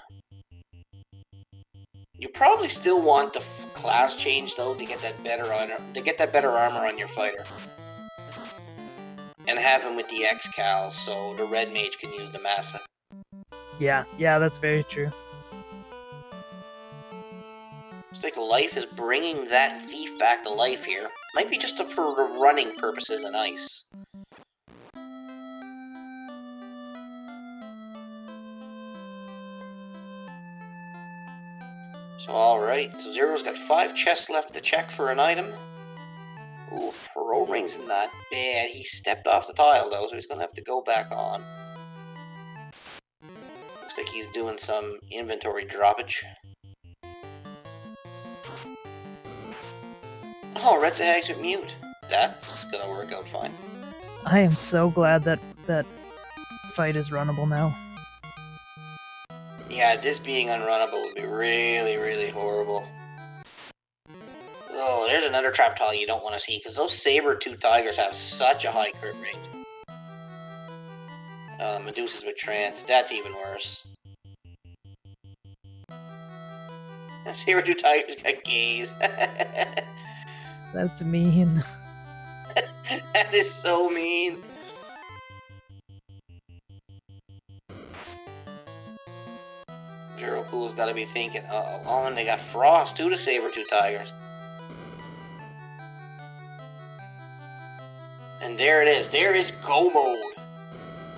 You probably still want the class change though to get that better armor on your fighter, and have him with the X-Cal so the red mage can use the Massa. Yeah, that's very true. It's like life is bringing that thief back to life here. Might be just for running purposes in ice. So alright, so Zero's got 5 chests left to check for an item. Ooh, Pro Ring's not bad. He stepped off the tile though, so he's gonna have to go back on. Looks like he's doing some inventory droppage. Oh, Red Zags with mute. That's gonna work out fine. I am so glad that that fight is runnable now. Yeah, this being unrunnable would be really, really horrible. Oh, there's another trap tile you don't want to see, because those saber-tooth tigers have such a high crit rate. Medusas with trance, that's even worse. That saber-tooth tigers got gaze. That's mean. That is so mean. Zero Cool's gotta be thinking, uh-oh. Oh, and they got Frost too, the saber-tooth tigers. And there it is. There is go mode.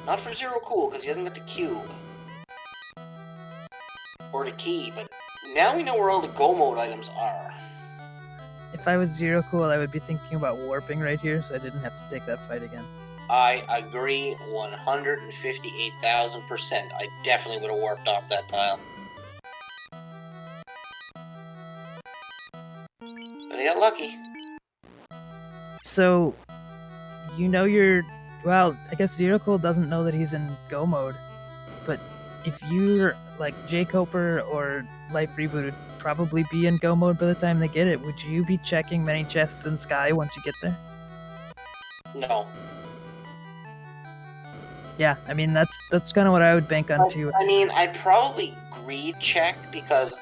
Not for Zero Cool, because he hasn't got the cube. Or the key, but now we know where all the go mode items are. If I was Zero Cool, I would be thinking about warping right here, so I didn't have to take that fight again. I agree 158,000%. I definitely would have warped off that tile. But he got lucky. So, you know well, I guess Zero Cool doesn't know that he's in go mode, but if you're like J Coper or Life Reboot would probably be in go mode by the time they get it, would you be checking many chests in Sky once you get there? No. Yeah, I mean, that's kind of what I would bank on too. I mean, I'd probably greed check, because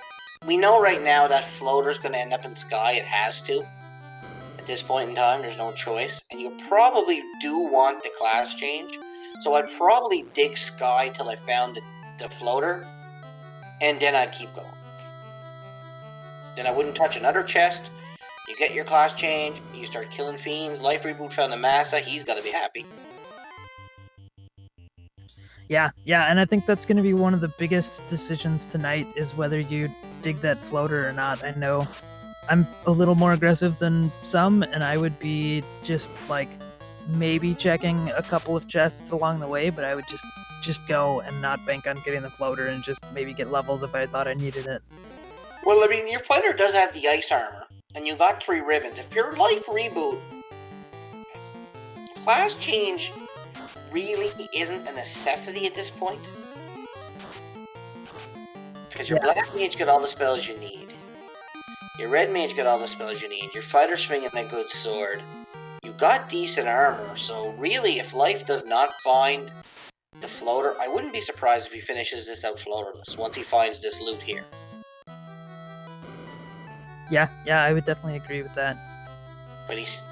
we know right now that floater's going to end up in Sky. It has to. At this point in time, there's no choice. And you probably do want the class change. So I'd probably dig Sky till I found the floater. And then I'd keep going. Then I wouldn't touch another chest. You get your class change. You start killing fiends. Life Reboot found the Massa. He's got to be happy. Yeah, and I think that's going to be one of the biggest decisions tonight is whether you dig that floater or not. I know I'm a little more aggressive than some, and I would be just like maybe checking a couple of chests along the way, but I would just go and not bank on getting the floater and just maybe get levels if I thought I needed it. Well, I mean, your fighter does have the ice armor, and you got 3 ribbons. If your Life Reboot, class change really isn't a necessity at this point. Because your Black Mage got all the spells you need. Your red mage got all the spells you need. Your fighter swinging a good sword. You got decent armor, so really, if life does not find the floater, I wouldn't be surprised if he finishes this out floaterless once he finds this loot here. Yeah, I would definitely agree with that.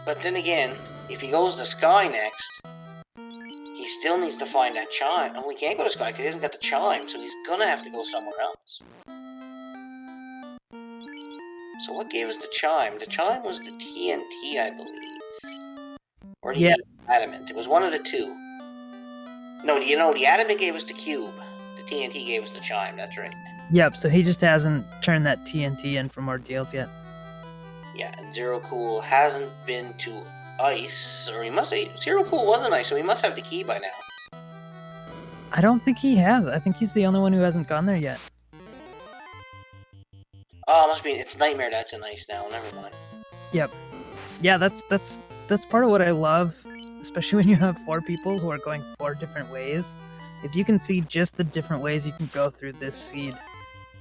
But then again, if he goes to Sky next, he still needs to find that chime. Oh, he can't go to Sky because he hasn't got the chime, so he's gonna have to go somewhere else. So what gave us the chime? The chime was the TNT, I believe. Or the adamant. It was one of the two. No, the adamant gave us the cube. The TNT gave us the chime, that's right. Yep, so he just hasn't turned that TNT in for more deals yet. Yeah, and Zero Cool hasn't been to Ice, or he must have... Zero Cool wasn't Ice, so he must have the key by now. I don't think he has. I think he's the only one who hasn't gone there yet. Oh, it must be... It's Nightmare that's in Ice now, never mind. Yep. Yeah, that's part of what I love, especially when you have 4 people who are going 4 different ways, is you can see just the different ways you can go through this seed.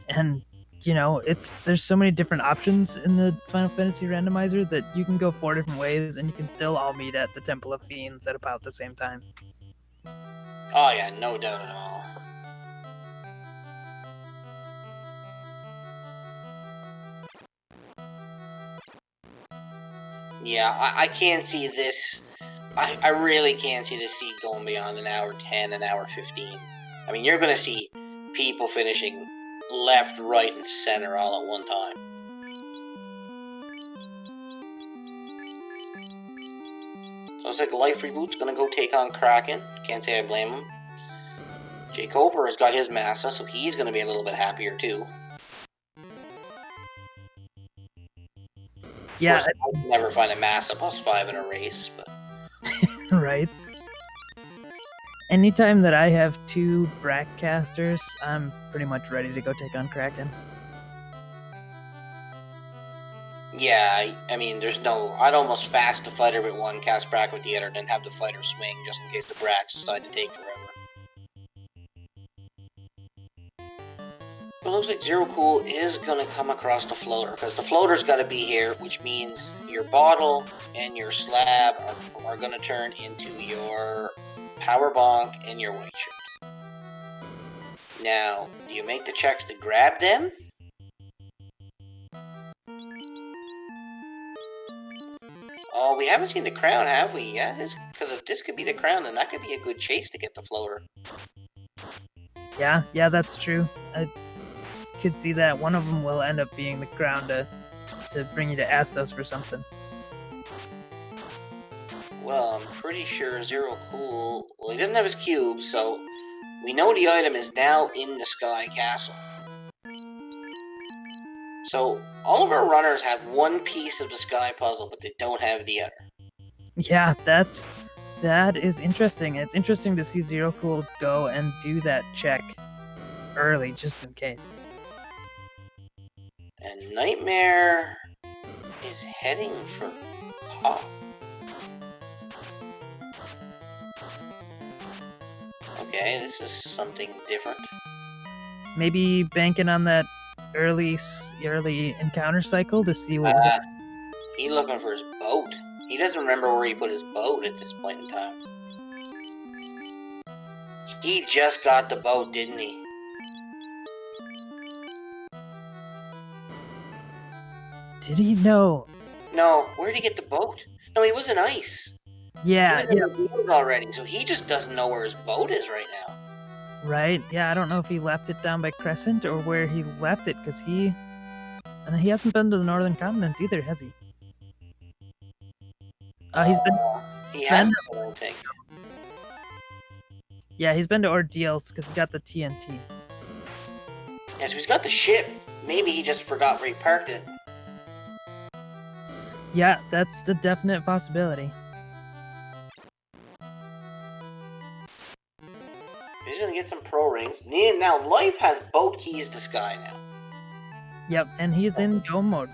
And, you know, there's so many different options in the Final Fantasy Randomizer that you can go 4 different ways and you can still all meet at the Temple of Fiends at about the same time. Oh yeah, no doubt at all. Yeah, I can't see this. I really can't see this seed going beyond an hour 10, an hour 15. I mean, you're going to see people finishing left, right, and center all at one time. So it's like Life Reboot's going to go take on Kraken. Can't say I blame him. Jake Hopper has got his Massa, so he's going to be a little bit happier too. Yeah, I can never find a Massa +5 in a race, but... Right. Anytime that I have 2 Brack casters, I'm pretty much ready to go take on Kraken. Yeah, I mean, there's no... I'd almost fast the fighter with one, cast Brack with the other, then have the fighter swing just in case the Bracks decide to take forever. But it looks like Zero Cool is going to come across the floater, because the floater's got to be here, which means your bottle and your slab are going to turn into your power bonk and your white shirt. Now, do you make the checks to grab them? Oh, we haven't seen the crown, have we? Yeah, because if this could be the crown, then that could be a good chase to get the floater. Yeah, that's true. I could see that one of them will end up being the crown to bring you to Astos for something. Well, I'm pretty sure Zero Cool... Well, he doesn't have his cube, so we know the item is now in the Sky Castle. So, all of our runners have one piece of the Sky Puzzle, but they don't have the other. Yeah, that is interesting. It's interesting to see Zero Cool go and do that check early, just in case. And Nightmare is heading for Pop. Okay, this is something different. Maybe banking on that early encounter cycle to see what was He's looking for his boat. He doesn't remember where he put his boat at this point in time. He just got the boat, didn't he? Did he? No. No, where did he get the boat? No, he was in ice. Yeah, he was in the boat already, so he just doesn't know where his boat is right now. Right? Yeah, I don't know if he left it down by Crescent or where he left it, because he hasn't been to the Northern Continent either, has he? He has, I think. Yeah, he's been to Ordeals because he got the TNT. Yeah, so he's got the ship. Maybe he just forgot where he parked it. Yeah, that's the definite possibility. He's gonna get some pro rings. Now, Life has boat keys to Sky now. Yep, and he's in go mode.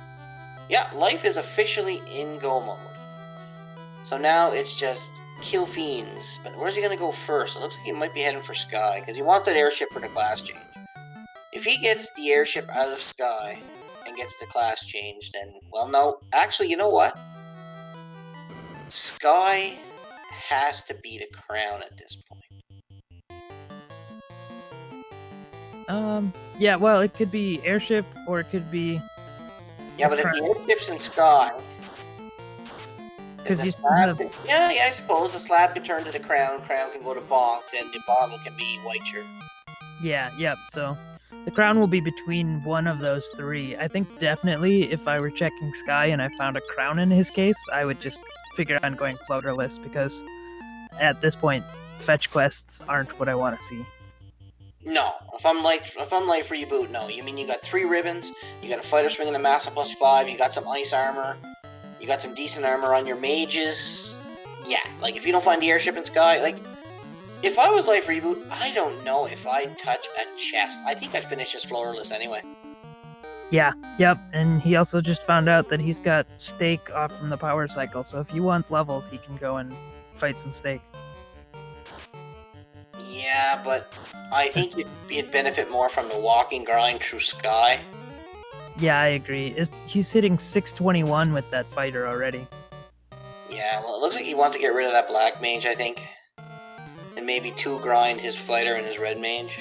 Yeah, Life is officially in go mode. So now it's just kill fiends. But where's he gonna go first? It looks like he might be heading for Sky, because he wants that airship for the class change. If he gets the airship out of Sky, and gets the class changed, and, well, no. Actually, you know what? Sky has to be the crown at this point. Yeah, well, it could be airship, or it could be... Yeah, but if the airship's in Sky... Because you Yeah, I suppose. The slab can turn to the crown can go to Bonk, then the bottle can be White Shirt. Yeah, yep, so... The crown will be between one of those three. I think definitely if I were checking Sky and I found a crown in his case, I would just figure on going floaterless, because at this point, fetch quests aren't what I want to see. No, if I'm life reboot, no. You mean you got 3 ribbons, you got a fighter swing and a massa +5, you got some ice armor, you got some decent armor on your mages. Yeah, like if you don't find the airship in Sky, like if I was life reboot, I don't know if I'd touch a chest. I think I'd finish this floaterless anyway. Yeah, yep, and he also just found out that he's got Stake off from the power cycle, so if he wants levels, he can go and fight some Stake. Yeah, but I think you'd benefit more from the walking grind through Sky. Yeah, I agree. He's hitting 621 with that fighter already. Yeah, well, it looks like he wants to get rid of that black mage, I think. And maybe 2 grind his fighter and his red mage.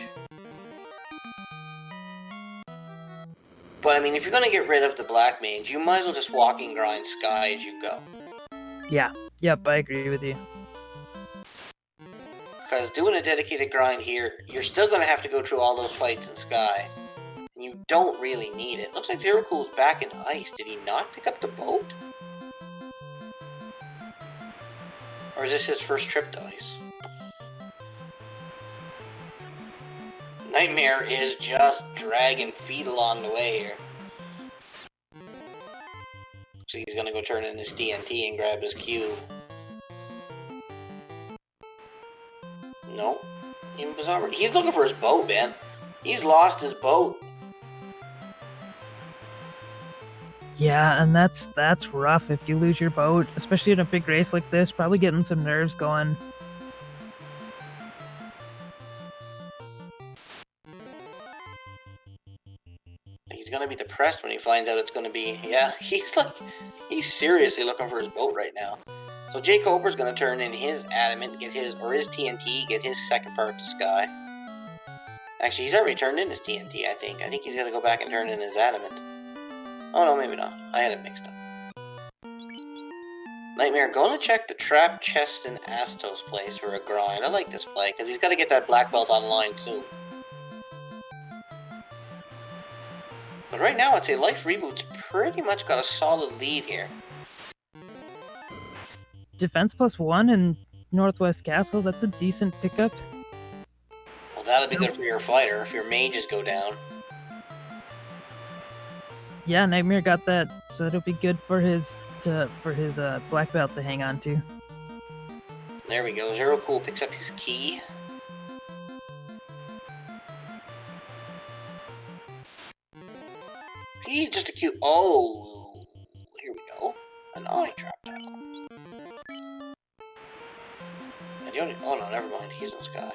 But, I mean, if you're going to get rid of the black mage, you might as well just walking grind Sky as you go. Yeah, yep, I agree with you. Because doing a dedicated grind here, you're still going to have to go through all those fights in Sky. And you don't really need it. Looks like Zero Cool's back in Ice. Did he not pick up the boat? Or is this his first trip to Ice? Nightmare is just dragging feet along the way here. So he's going to go turn in his TNT and grab his cube. No. He's looking for his boat, man. He's lost his boat. Yeah, and that's rough if you lose your boat, especially in a big race like this, probably getting some nerves going. He's gonna be depressed when he finds out it's gonna be... Yeah, he's seriously looking for his boat right now. So Jay Cobra's gonna turn in his adamant, get his TNT, get his second part to Sky. Actually, he's already turned in his TNT, I think. I think he's gonna go back and turn in his adamant. Oh no, maybe not. I had it mixed up. Nightmare, going to check the trap chest in Astos' place for a grind. I like this play, because he's got to get that black belt online soon. But right now, I'd say Life Reboot's pretty much got a solid lead here. Defense +1 in Northwest Castle, that's a decent pickup. Well, that'll be good for your fighter if your mages go down. Yeah, Nightmare got that, so it'll be good for his black belt to hang on to. There we go. Zero Cool picks up his key. He just a cute... Oh, here we go. An eye trap battle. Oh no, never mind. He's in Sky.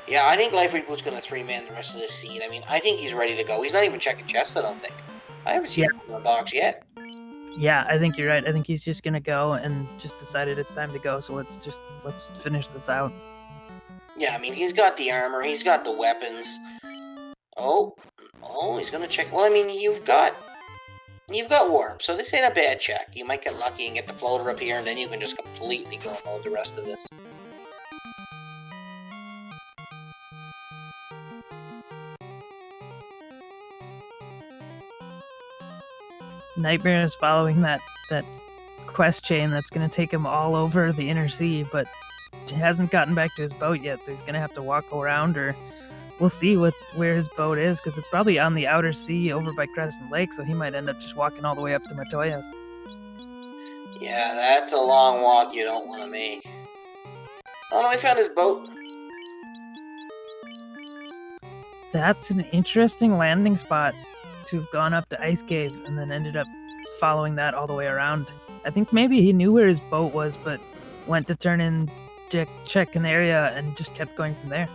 Yeah, I think Life Reboot's going to 3-man the rest of this seed. I mean, I think he's ready to go. He's not even checking chests, I don't think. I haven't seen him in the box yet. Yeah, I think you're right. I think he's just going to go and just decided it's time to go, so let's finish this out. Yeah, I mean, he's got the armor, he's got the weapons. Oh, he's going to check. Well, I mean, you've got warp, so this ain't a bad check. You might get lucky and get the floater up here, and then you can just completely go mode the rest of this. Nightmare is following that quest chain that's going to take him all over the inner sea, but he hasn't gotten back to his boat yet, so he's going to have to walk around, or we'll see where his boat is, because it's probably on the outer sea over by Crescent Lake, so he might end up just walking all the way up to Matoya's. Yeah, that's a long walk you don't want to make. Oh no, he found his boat. That's an interesting landing spot to have gone up to Ice Cave and then ended up following that all the way around. I think maybe he knew where his boat was, but went to turn in check Canaria and just kept going from there.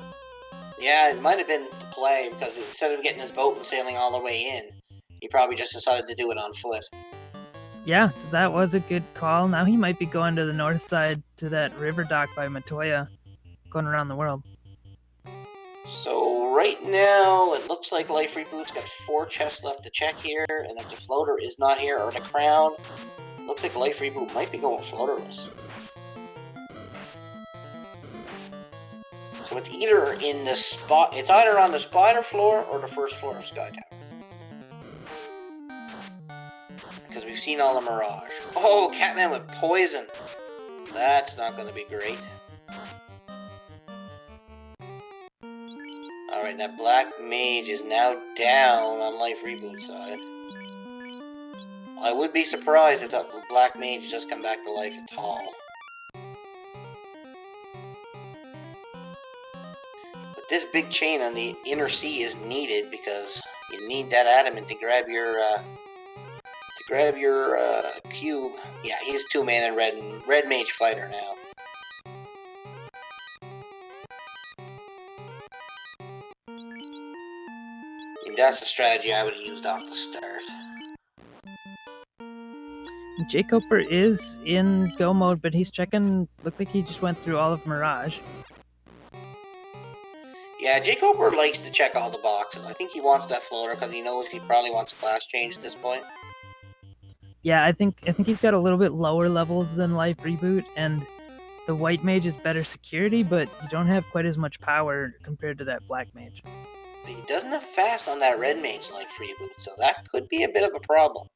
Yeah, it might have been the play, because instead of getting his boat and sailing all the way in, He probably just decided to do it on foot. Yeah, so that was a good call. Now he might be going to the north side to that river dock by Matoya, going around the world. So right now, it looks like Life Reboot's got 4 chests left to check here, and if the floater is not here, or the crown, looks like Life Reboot might be going floaterless. So it's either in the spot, it's either on the spider floor or the first floor of Sky Tower. Because we've seen all the Mirage. Oh, Catman with poison. That's not going to be great. Alright, that Black Mage is now down on Life Reboot side. I would be surprised if that Black Mage just come back to life at all. But this big chain on the inner sea is needed because you need that adamant to grab your cube. Yeah, he's 2-man and red mage fighter now. And that's the strategy I would have used off the start. J. Cooper is in go mode, but he's checking. Looked like he just went through all of Mirage. Yeah, J. Cooper likes to check all the boxes. I think he wants that floater because he knows he probably wants a class change at this point. Yeah, I think he's got a little bit lower levels than Life Reboot, and the White Mage is better security, but you don't have quite as much power compared to that Black Mage. But he doesn't have fast on that Red Mage like Reboot, so that could be a bit of a problem.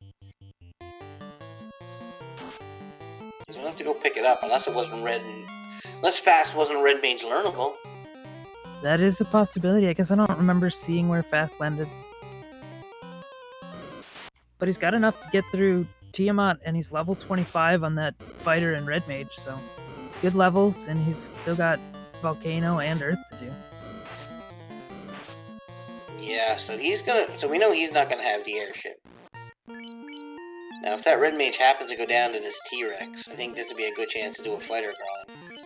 He's gonna have to go pick it up unless fast wasn't Red Mage learnable. That is a possibility. I guess I don't remember seeing where fast landed. But he's got enough to get through Tiamat, and he's level 25 on that fighter and Red Mage, so good levels, and he's still got Volcano and Earth to do. Yeah, so we know he's not gonna have the airship. Now, if that Red Mage happens to go down to this T-Rex, I think this would be a good chance to do a fighter grind.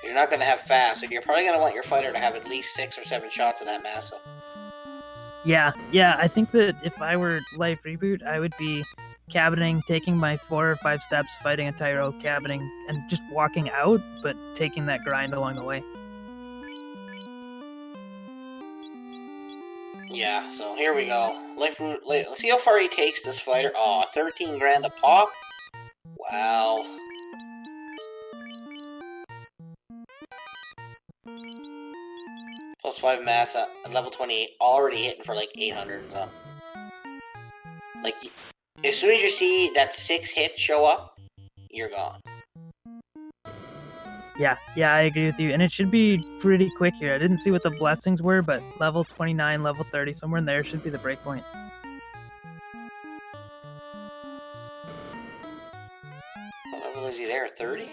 You're not going to have fast, so you're probably going to want your fighter to have at least 6 or 7 shots of that Massa. Yeah, I think that if I were Life Reboot, I would be cabining, taking my 4 or 5 steps, fighting a Tyro, cabining, and just walking out, but taking that grind along the way. Yeah, so here we go. Let's see how far he takes this fighter. Oh, 13 grand a pop? Wow. Plus 5 Massa at level 28, already hitting for like 800 and something. Like, as soon as you see that 6 hit show up, you're gone. Yeah, I agree with you. And it should be pretty quick here. I didn't see what the blessings were, but level 29, level 30, somewhere in there should be the breakpoint. What level is he there? 30?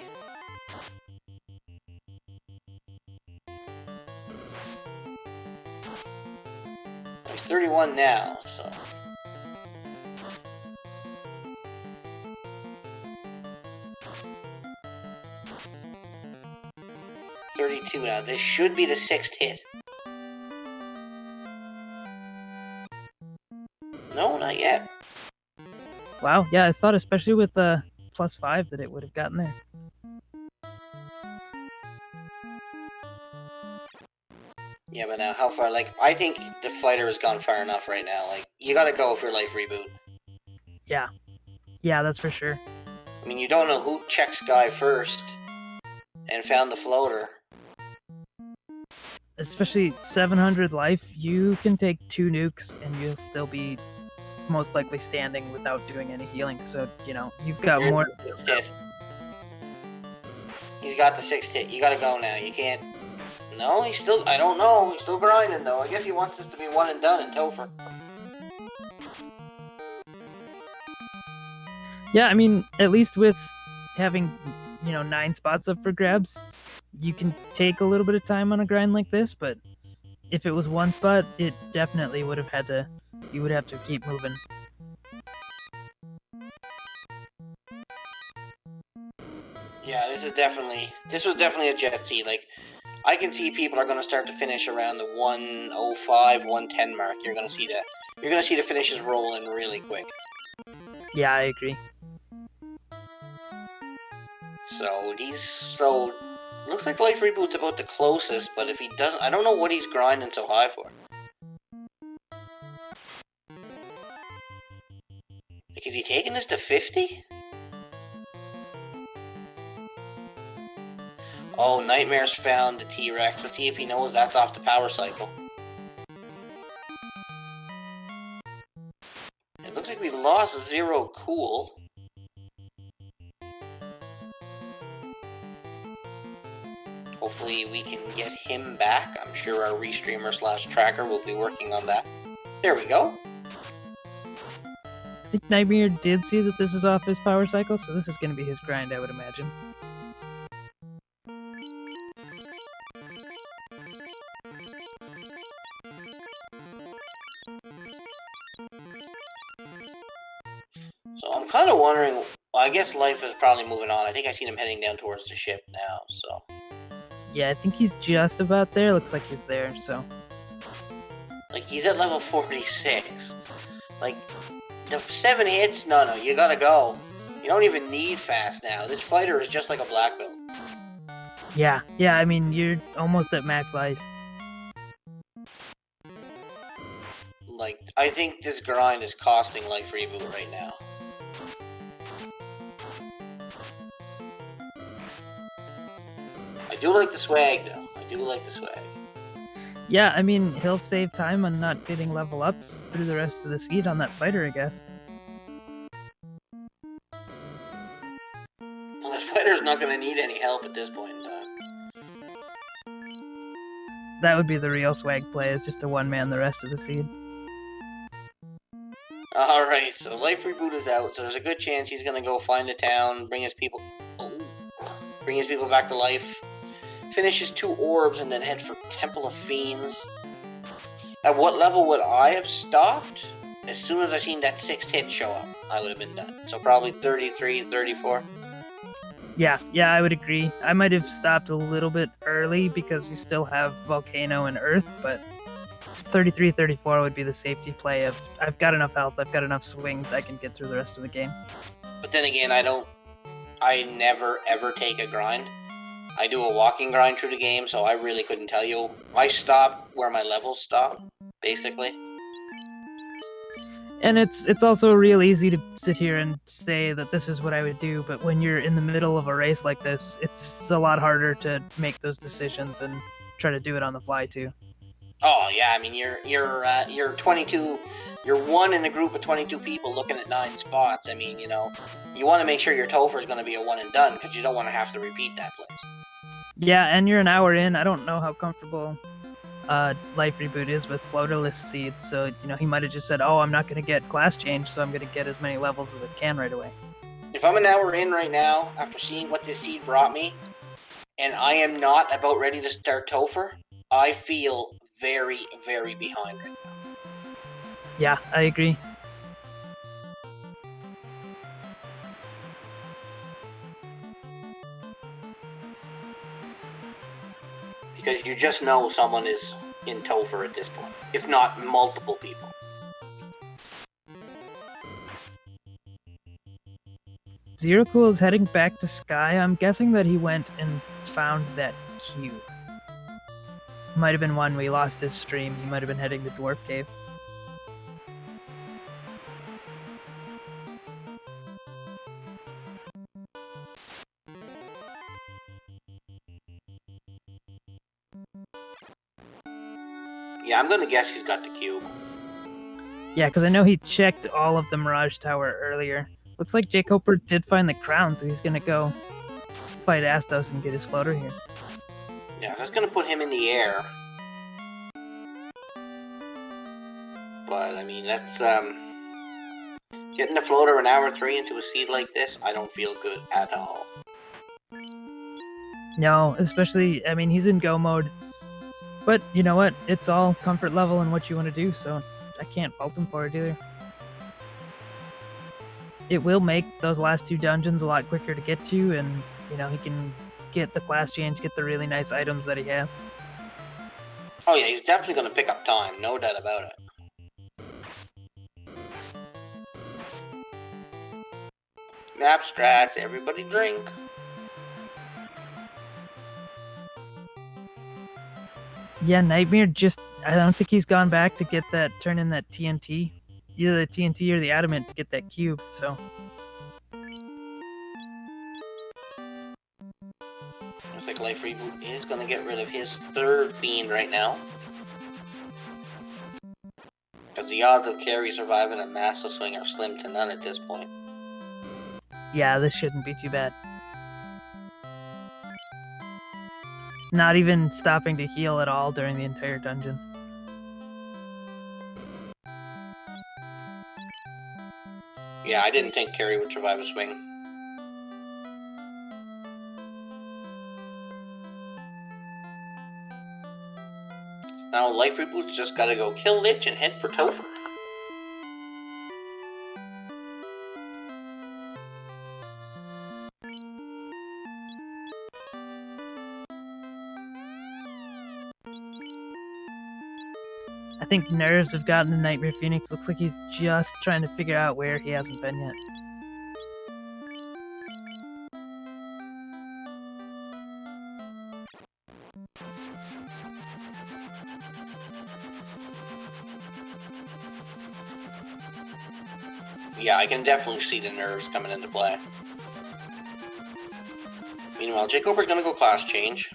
He's 31 now, so... now. This should be the 6th hit. No, not yet. Wow, yeah, I thought especially with the plus 5 that it would have gotten there. Yeah, but now how far? Like, I think the fighter has gone far enough right now. Like, you gotta go if you're Life Reboot. Yeah, that's for sure. I mean, you don't know who checked Sky first and found the floater. Especially 700 life, you can take 2 nukes and you'll still be most likely standing without doing any healing. So, you've got more. He's got the 6th hit. You gotta go now. You can't. No, I don't know. He's still grinding though. I guess he wants this to be one and done in Topher. Yeah, I mean, at least with having, 9 spots up for grabs, you can take a little bit of time on a grind like this, but if it was 1 spot, it definitely would have you would have to keep moving. Yeah, this was definitely a jet seat. Like, I can see people are going to start to finish around the 105, 110 mark. You're going to see you're gonna see the finishes roll in really quick. Yeah, I agree. So looks like Life Reboot's about the closest, but if he doesn't, I don't know what he's grinding so high for. Like, is he taking this to 50? Oh, Nightmare's found the T-Rex. Let's see if he knows that's off the power cycle. It looks like we lost Zero Cool. Hopefully we can get him back. I'm sure our restreamer/tracker will be working on that. There we go. I think Nightmare did see that this is off his power cycle, so this is going to be his grind, I would imagine. So I'm kind of wondering, well, I guess Life is probably moving on. I think I seen him heading down towards the ship now, so. Yeah, I think he's just about there. Looks like he's there, so. Like, he's at level 46. Like, the 7 hits? No, you gotta go. You don't even need fast now. This fighter is just like a black belt. Yeah, I mean, you're almost at max life. Like, I think this grind is costing Life Reboot right now. I do like the swag, though. I do like the swag. Yeah, I mean, he'll save time on not getting level ups through the rest of the seed on that fighter, I guess. Well, that fighter's not going to need any help at this point in time. That would be the real swag play, is just a one-man the rest of the seed. Alright, so Life Reboot is out, so there's a good chance he's going to go find a town, bring his people back to life, finish his 2 orbs, and then head for Temple of Fiends. At what level would I have stopped? As soon as I seen that 6th hit show up, I would have been done. So probably 33, 34. Yeah, I would agree. I might have stopped a little bit early because you still have Volcano and Earth, but 33, 34 would be the safety play of, I've got enough health, I've got enough swings, I can get through the rest of the game. But then again, I never ever take a grind. I do a walking grind through the game, so I really couldn't tell you. I stop where my levels stop, basically. And it's also real easy to sit here and say that this is what I would do, but when you're in the middle of a race like this, it's a lot harder to make those decisions and try to do it on the fly too. Oh yeah, I mean you're 22. You're one in a group of 22 people looking at 9 spots. I mean, you know, you want to make sure your Topher is going to be a one and done because you don't want to have to repeat that place. Yeah, and you're an hour in. I don't know how comfortable Life Reboot is with floaterless seeds, so you know he might have just said, "Oh, I'm not going to get class change, so I'm going to get as many levels as I can right away." If I'm an hour in right now, after seeing what this seed brought me, and I am not about ready to start Topher, I feel very, very behind right now. Yeah, I agree. Because you just know someone is in Topher at this point, if not multiple people. Zero Cool is heading back to Sky. I'm guessing that he went and found that cube. Might have been one we lost his stream. He might have been heading to Dwarf Cave. Yeah, I'm gonna guess he's got the cube. Yeah, because I know he checked all of the Mirage Tower earlier. Looks like Jake Hopper did find the crown, so he's gonna go fight Astos and get his floater here. Yeah, that's gonna put him in the air. But, I mean, that's, getting the floater an hour 3 into a seed like this, I don't feel good at all. No, especially, I mean, he's in go mode. But, you know what? It's all comfort level and what you want to do, so I can't fault him for it either. It will make those last 2 dungeons a lot quicker to get to, and, you know, he can get the class change, get the really nice items that he has. Oh yeah, he's definitely gonna pick up time, no doubt about it. Scrap strats, everybody drink. Yeah, Nightmare I don't think he's gone back to get that, turn in that TNT. Either the TNT or the Adamant to get that cube, so. Looks like Life Reboot is going to get rid of his third fiend right now. Because the odds of Carrie surviving a massive swing are slim to none at this point. Yeah, this shouldn't be too bad. Not even stopping to heal at all during the entire dungeon. Yeah, I didn't think Carrie would survive a swing. Now Life Reboot's just gotta go kill Lich and head for Topher. I think Nerves have gotten the Nightmare Phoenix. Looks like he's just trying to figure out where he hasn't been yet. Yeah, I can definitely see the Nerves coming into play. Meanwhile, Jake Cooper's gonna go class change.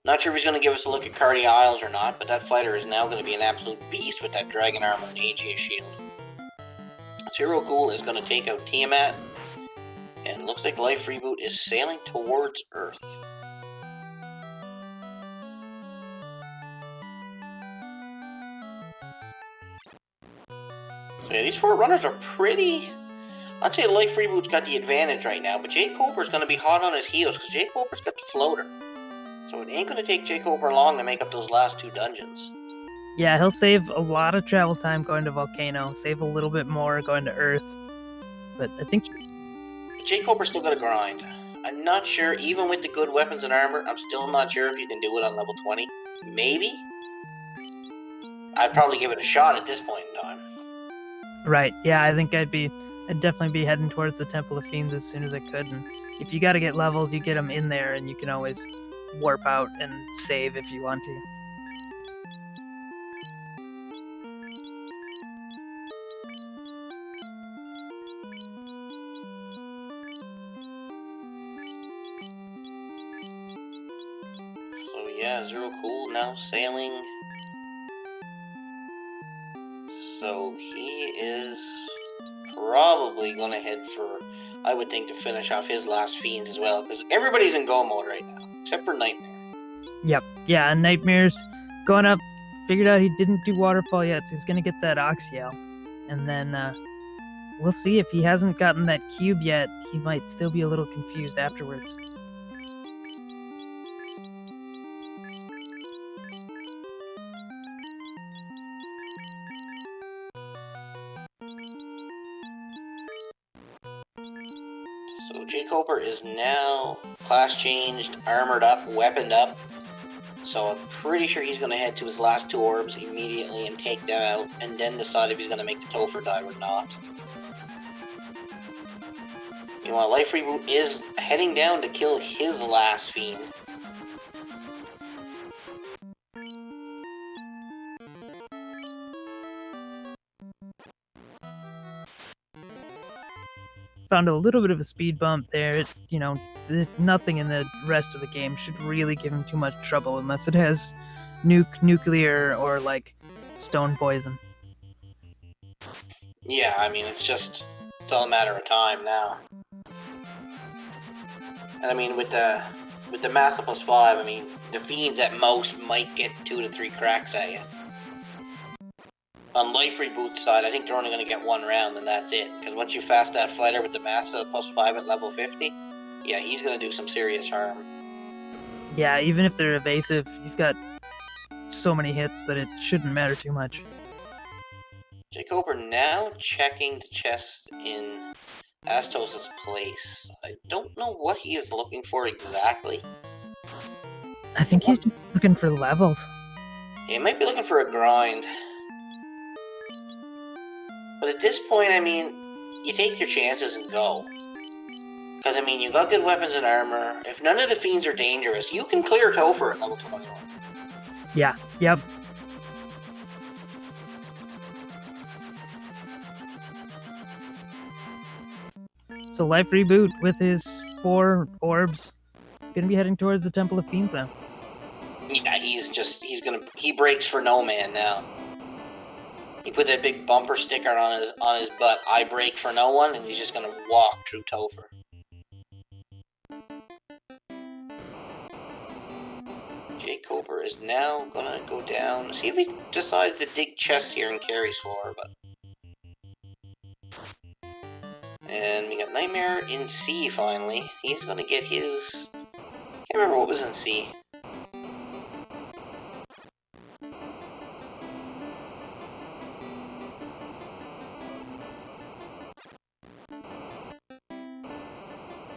Not sure if he's going to give us a look at Cardi Isles or not, but that fighter is now going to be an absolute beast with that Dragon Armor and Aegis Shield. Zero Cool is going to take out Tiamat, and looks like Life Reboot is sailing towards Earth. So yeah, these four runners are pretty... I'd say Life Reboot's got the advantage right now, but Jake Cooper's going to be hot on his heels, because Jake Cooper's got the floater. So it ain't going to take Jake Cooper long to make up those last two dungeons. Yeah, he'll save a lot of travel time going to Volcano, save a little bit more going to Earth. But I think Jake Cooper's still got to grind. I'm not sure, even with the good weapons and armor, I'm still not sure if you can do it on level 20. Maybe? I'd probably give it a shot at this point in time. Right, yeah, I think I'd definitely be heading towards the Temple of Fiends as soon as I could. And if you got to get levels, you get them in there, and you can always warp out and save if you want to. So yeah, Zero Cool now sailing. So he is probably going to head for, I would think, to finish off his last fiends as well, because everybody's in go mode right now. Except for Nightmare. Yep. Yeah, and Nightmare's going up. Figured out he didn't do Waterfall yet, so he's going to get that Oxyel. And then we'll see if he hasn't gotten that cube yet. He might still be a little confused afterwards. So Jake Cooper is now class changed, armored up, weaponed up. So I'm pretty sure he's going to head to his last two orbs immediately and take them out, and then decide if he's going to make the Topher dive or not. Meanwhile, Life Reboot is heading down to kill his last fiend. Found a little bit of a speed bump there. Nothing in the rest of the game should really give him too much trouble unless it has nuclear or like stone poison. Yeah, I mean, it's all a matter of time now. And I mean, with the Master plus 5, I mean, the fiends at most might get 2 to 3 cracks at you. On Life Reboot's side, I think they're only going to get one round, and that's it. Because once you fast that fighter with the Master plus 5 at level 50, yeah, he's going to do some serious harm. Yeah, even if they're evasive, you've got so many hits that it shouldn't matter too much. Jake Cooper now checking the chest in Astos' place. I don't know what he is looking for exactly. I think he's just looking for levels. He might be looking for a grind. But at this point, I mean, you take your chances and go. Because, I mean, you got good weapons and armor. If none of the fiends are dangerous, you can clear Topher at level 21. Yeah, yep. So Life Reboot with his 4 orbs, gonna be heading towards the Temple of Fiends now. Yeah, he breaks for no man now. He put that big bumper sticker on his butt, I break for no one, and he's just gonna walk through Topher. Jay Cooper is now gonna go down. See if he decides to dig chests here in Carrie's floor, but. And we got Nightmare in C finally. He's gonna get his. Can't remember what was in C.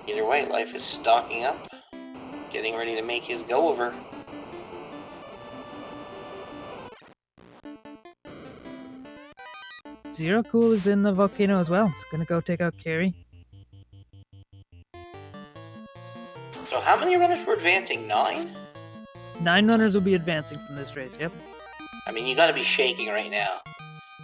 Either way, Life is stocking up, getting ready to make his go over. Zero Cool is in the volcano as well. It's gonna go take out Carrie. So how many runners were advancing? 9? 9 runners will be advancing from this race, yep. I mean, you gotta be shaking right now.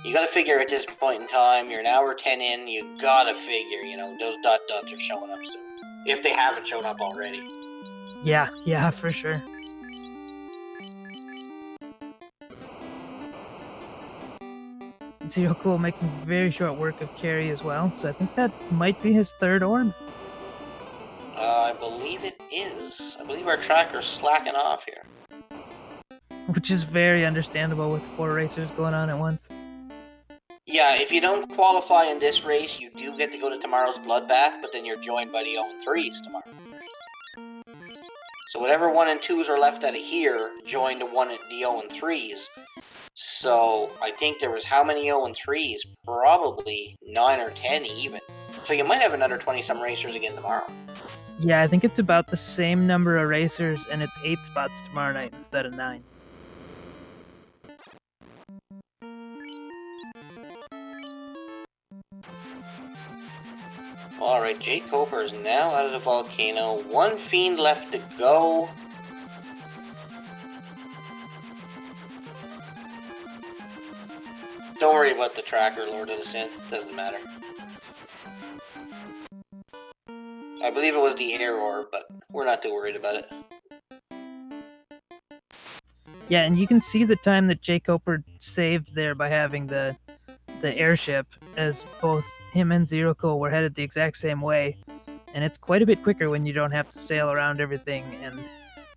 You gotta figure at this point in time, you're an hour 10 in, you gotta figure, you know, those dots are showing up soon. If they haven't shown up already. Yeah, for sure. Zero Cool making very short work of Carrie as well, so I think that might be his 3rd orb. I believe it is. I believe our tracker's slacking off here. Which is very understandable with 4 racers going on at once. Yeah, if you don't qualify in this race, you do get to go to tomorrow's Bloodbath, but then you're joined by the 0-3s tomorrow. So whatever 1 and 2s are left out of here, join the 0-3s. So I think there was how many 0-3s? Probably 9 or 10 even. So you might have another 20-some racers again tomorrow. Yeah, I think it's about the same number of racers, and it's 8 spots tomorrow night instead of 9. Alright, Jay Cooper is now out of the volcano. 1 fiend left to go. Don't worry about the tracker, Lord of the Synth. Doesn't matter. I believe it was the air orb, but we're not too worried about it. Yeah, and you can see the time that Jay Cooper saved there by having the airship, as both him and Zero Cool were headed the exact same way. And it's quite a bit quicker when you don't have to sail around everything, and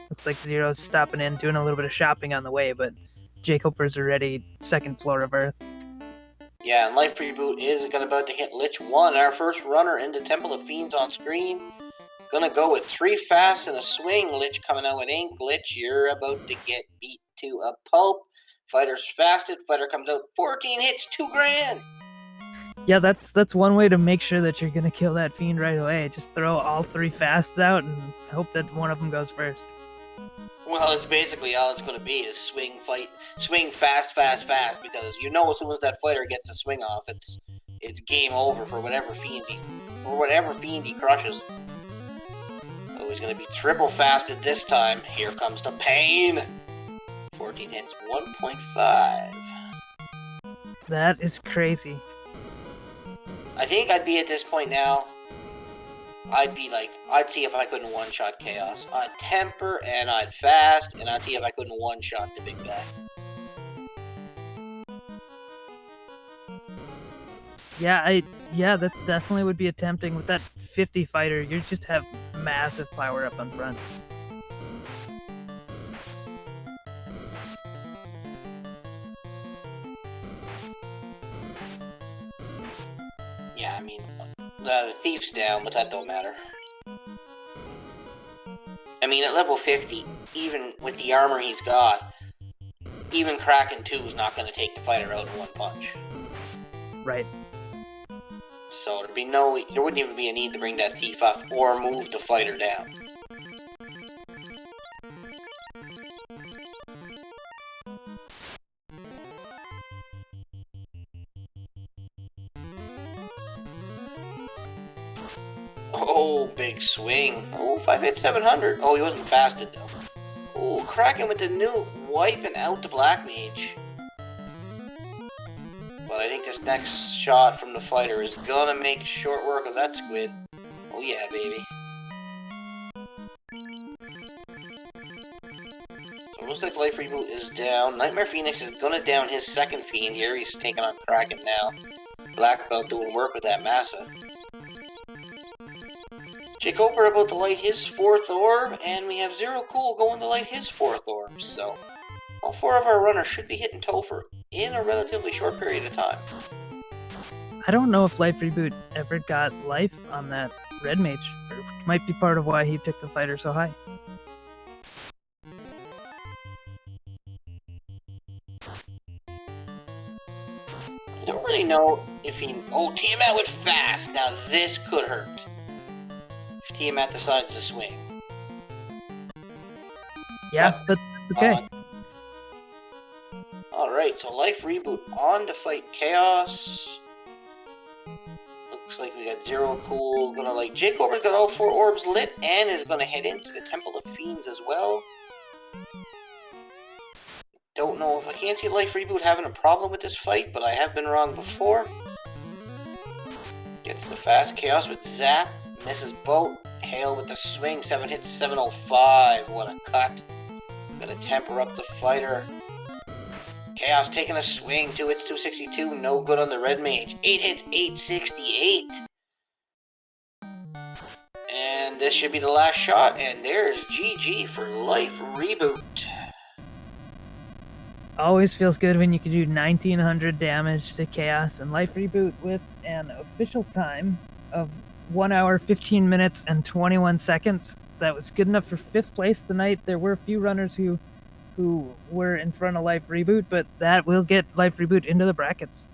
looks like Zero's stopping in, doing a little bit of shopping on the way, but Jay Cooper's already 2nd floor of Earth. Yeah, and Life Reboot is about to hit Lich 1, our first runner into Temple of Fiends on screen. Gonna go with 3 fasts and a swing. Lich coming out with ink. Lich, you're about to get beat to a pulp. Fighter's fasted. Fighter comes out 14 hits, 2 grand. Yeah, that's one way to make sure that you're gonna kill that fiend right away. Just throw all 3 fasts out and hope that one of them goes first. Well, it's basically all it's going to be is swing, fast, because you know as soon as that fighter gets a swing off, it's game over for whatever fiend he crushes. Oh, he's going to be triple fasted this time. Here comes the pain. 14 hits, 1.5. That is crazy. I think I'd be at this point now. I'd see if I couldn't one-shot Chaos. I'd temper, and I'd fast, and I'd see if I couldn't one-shot the big guy. Yeah, that's definitely would be tempting. With that 50 fighter, you just have massive power up on front. Yeah, I mean, the Thief's down, but that don't matter. I mean, at level 50, even with the armor he's got, even Kraken 2 is not going to take the fighter out in one punch. Right. So there wouldn't even be a need to bring that Thief up or move the fighter down. big swing. Oh, 5 hits, 700. Oh, he wasn't fasted, though. Oh, Kraken with the nuke, wiping out the Black Mage. But I think this next shot from the fighter is gonna make short work of that squid. Oh yeah, baby. So it looks like Life Reboot is down. Nightmare Phoenix is gonna down his second fiend here. He's taking on Kraken now. Black Belt doing work with that Massa. Jacober about to light his 4th orb, and we have Zero Cool going to light his 4th orb. So all 4 of our runners should be hitting Topher in a relatively short period of time. I don't know if Life Reboot ever got life on that Red Mage. It might be part of why he picked the fighter so high. I don't really know if he... Oh, Tiamat went fast! Now this could hurt. If Tiamat decides to swing. Yeah, but it's okay. Alright, so Life Reboot on to fight Chaos. Looks like we got Zero Cool gonna like... Jacober's got all 4 orbs lit and is gonna head into the Temple of Fiends as well. Don't know if I can't see Life Reboot having a problem with this fight, but I have been wrong before. Gets the fast Chaos with Zap, misses both. Hail with the swing, 7 hits, 705. What a cut. Gonna temper up the fighter. Chaos taking a swing, 2 hits, 262. No good on the Red Mage. 8 hits, 868. And this should be the last shot, and there's GG for Life Reboot. Always feels good when you can do 1900 damage to Chaos and Life Reboot with an official time of 1 hour, 15 minutes, and 21 seconds. That was good enough for 5th place tonight. There were a few runners who were in front of Life Reboot, but that will get Life Reboot into the brackets.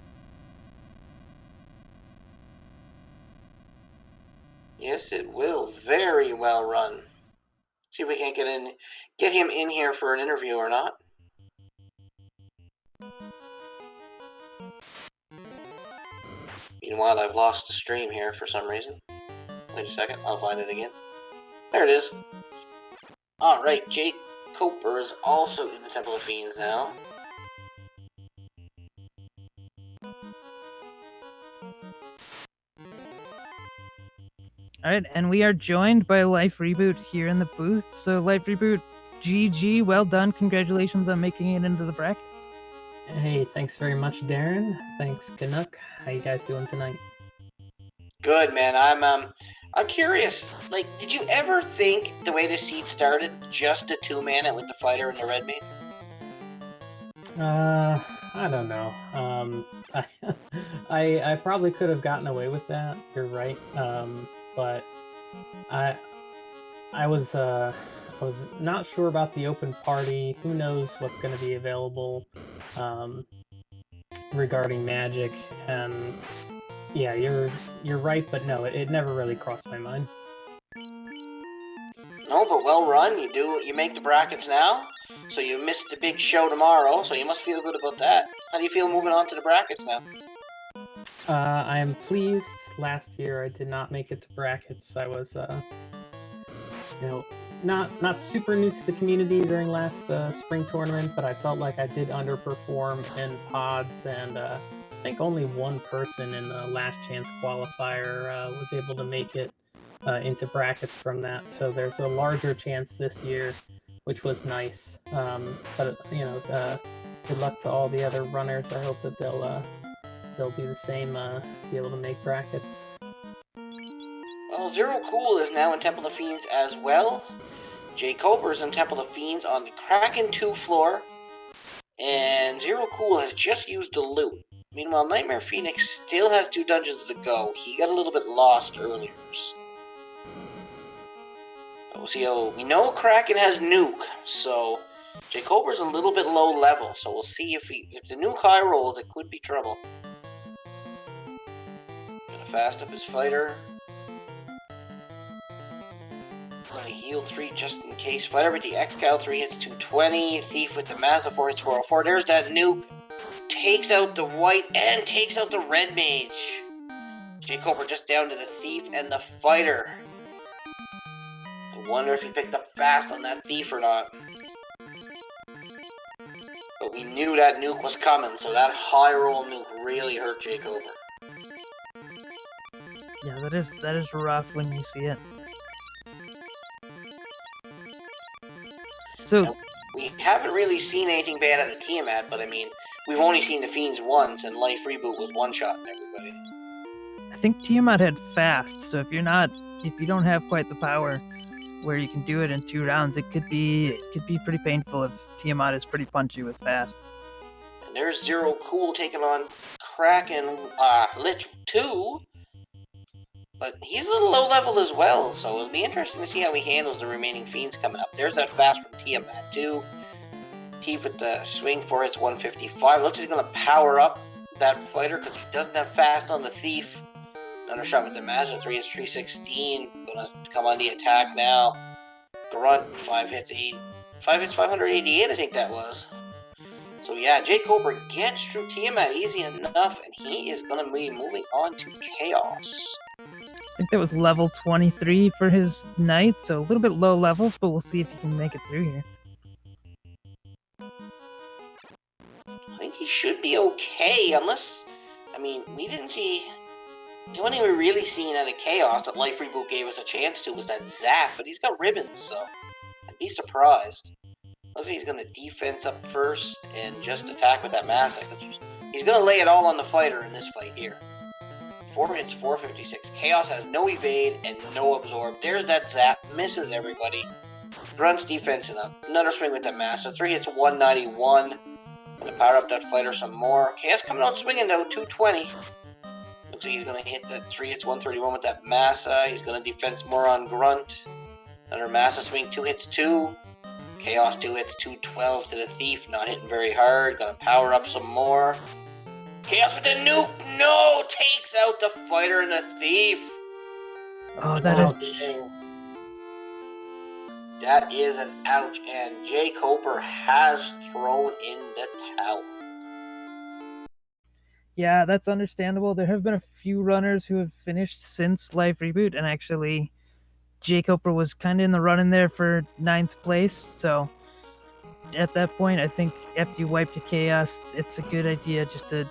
Yes, it will. Very well run. See if we can't get him in here for an interview or not. Meanwhile, I've lost the stream here for some reason. Wait a second, I'll find it again. There it is. Alright, Jake Coper is also in the Temple of Fiends now. Alright, and we are joined by Life Reboot here in the booth. So Life Reboot, GG, well done. Congratulations on making it into the brackets. Hey, thanks very much, Darren. Thanks, Canuck. How you guys doing tonight? Good, man. I'm curious. Like, did you ever think the way the seed started, just the 2-mana with the fighter and the Red Mage? I don't know. I probably could have gotten away with that. You're right. But I was not sure about the open party. Who knows what's going to be available regarding Magic, and yeah, you're right, but no, it never really crossed my mind. No, but well run. You make the brackets now, so you missed the big show tomorrow, so you must feel good about that. How do you feel moving on to the brackets now? I am pleased. Last year I did not make it to brackets. I was not super new to the community during last spring tournament, but I felt like I did underperform in pods, and I think only one person in the last chance qualifier was able to make it into brackets from that. So there's a larger chance this year, which was nice. But good luck to all the other runners. I hope that they'll do the same, be able to make brackets. Well, Zero Cool is now in Temple of Fiends as well. Jay Coper's in Temple of Fiends on the Kraken 2 floor. And Zero Cool has just used the loot. Meanwhile, Nightmare Phoenix still has 2 dungeons to go. He got a little bit lost earlier. We'll see how... We know Kraken has nuke, so Jay Coper's a little bit low level. So we'll see if the nuke high rolls, it could be trouble. Gonna fast up his fighter. Gonna heal 3 just in case. Fighter with the Excal 3 hits 220. Thief with the Mazza 4 hits 404. There's that nuke. Takes out the white and takes out the red mage. Jay Coper just down to the Thief and the Fighter. Wonder if he picked up fast on that thief or not. But we knew that nuke was coming, so that high roll nuke really hurt Jake Cooper. Yeah, that is rough when you see it. So we haven't really seen anything bad out of Tiamat, but I mean, we've only seen the Fiends once, and Life Reboot was one-shotting everybody. I think Tiamat had fast, so if you don't have quite the power where you can do it in 2 rounds, it could be pretty painful if Tiamat is pretty punchy with fast. And there's Zero Cool taking on Kraken Lich 2, but he's a little low level as well, so it'll be interesting to see how he handles the remaining Fiends coming up. There's that fast from Tiamat too. Thief with the swing for hits 155. Looks like he's going to power up that fighter because he doesn't have fast on the Thief. Another shot with the Mazda 3 is 316. Going to come on the attack now. Grunt, 5 hits 588, I think that was. So yeah, Jake Cooper gets through Tiamat easy enough, and he is going to be moving on to Chaos. I think that was level 23 for his knight, so a little bit low levels, but we'll see if he can make it through here. I think he should be okay, unless, I mean, we didn't see... The only thing we really seen out of Chaos that Life Reboot gave us a chance to was that Zap, but he's got ribbons, so I'd be surprised. Looks like he's going to defense up first and just attack with that Massa. He's going to lay it all on the fighter in this fight here. 4 hits, 456. Chaos has no evade and no absorb. There's that Zap, misses everybody. Grunt's defensing up. Another swing with that Massa. 3 hits, 191. Going to power up that fighter some more. Chaos coming out swinging though, 220. Looks like he's going to hit that 3 hits, 131 with that Massa. He's going to defense more on Grunt. Another Massa swing, 2 hits, 2. Chaos 2 hits, 212 to the Thief. Not hitting very hard. Going to power up some more. Chaos with the nuke. No! Takes out the fighter and the Thief. Oh, That is an ouch. And Jay Cooper has thrown in the towel. Yeah, that's understandable. There have been a few runners who have finished since Life Reboot, and actually Jay Cooper was kind of in the running there for 9th place, so at that point, I think after you wipe to Chaos, it's a good idea just to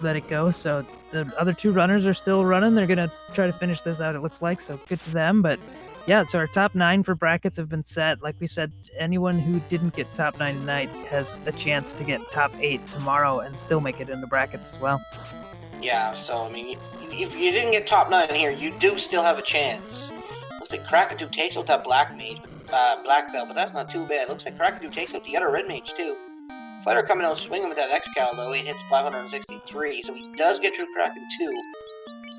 let it go. So the other 2 runners are still running. They're going to try to finish this out, it looks like, so good to them. But yeah, so our top 9 for brackets have been set. Like we said, anyone who didn't get top 9 tonight has a chance to get top 8 tomorrow and still make it into brackets as well. Yeah, so, I mean, if you didn't get top 9 here, you do still have a chance. Looks like Krakatu takes out that black mage, black belt, but that's not too bad. Looks like Krakatu takes out the other red mage, too. Fighter coming out swinging with that X-Cal, though. 8 hits, 563, so he does get through Kraken, too.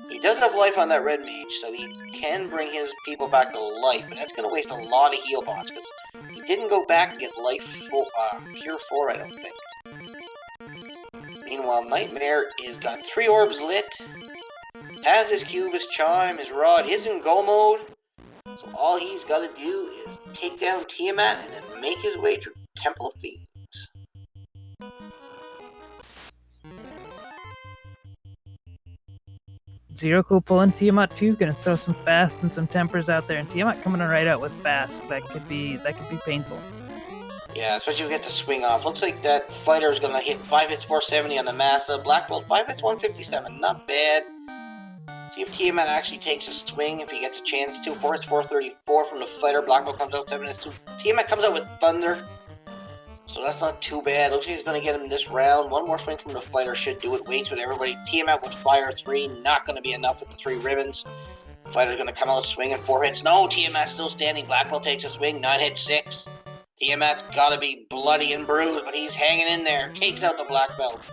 He does have life on that red mage, so he can bring his people back to life, but that's going to waste a lot of heal pots, because he didn't go back and get life pure 4, I don't think. Meanwhile, Nightmare is got 3 orbs lit, has his cube, his chime, his rod, is in go mode, so all he's got to do is take down Tiamat and then make his way through Temple of Fiends. Zero Cool pulling Tiamat 2, gonna throw some fast and some tempers out there, and Tiamat coming right out with fast. That could be painful. Yeah, especially if we get to swing off. Looks like that fighter is gonna hit 5 hits 470 on the Massa. Black Belt 5 hits 157. Not bad. See if Tiamat actually takes a swing if he gets a chance to. 4 hits 434 from the fighter. Black Belt comes out 7 hits 2. Tiamat comes out with Thunder. So that's not too bad. Looks like he's going to get him this round. One more swing from the fighter should do it. Waits with everybody. Tiamat with Fire 3. Not going to be enough with the 3 ribbons. Fighter's going to come out swinging. 4 hits. No, Tiamat's still standing. Black Belt takes a swing. 9 hits 6. Tiamat's got to be bloody and bruised, but he's hanging in there. Takes out the Black Belt.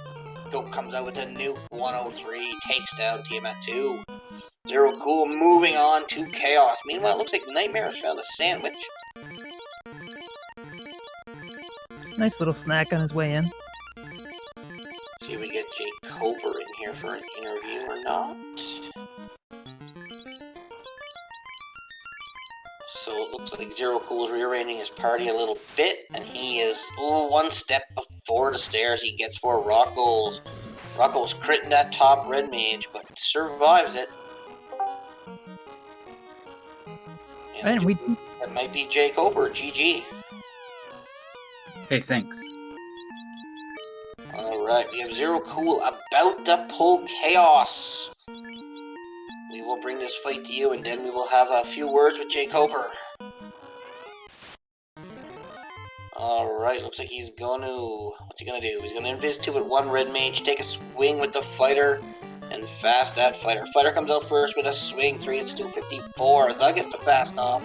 Goat comes out with a nuke. 103. Takes down Tiamat 2. Zero Cool moving on to Chaos. Meanwhile, it looks like Nightmare has found a sandwich. Nice little snack on his way in. See if we get Jake Cooper in here for an interview or not. So it looks like Zero Cool's rearranging his party a little bit, and he is one step before the stairs. He gets 4 rock goals. Rock goals critting that top red mage, but survives it. And we That might be Jay Coper. GG. Hey, thanks. Alright, we have Zero Cool about to pull Chaos. We will bring this fight to you, and then we will have a few words with Jay Coper. Alright, looks like he's gonna... What's he gonna do? He's gonna Invis 2 with 1 Red Mage, take a swing with the Fighter, and fast that Fighter. Fighter comes out first with a swing, 3 hits 254. Thug gets the fast off.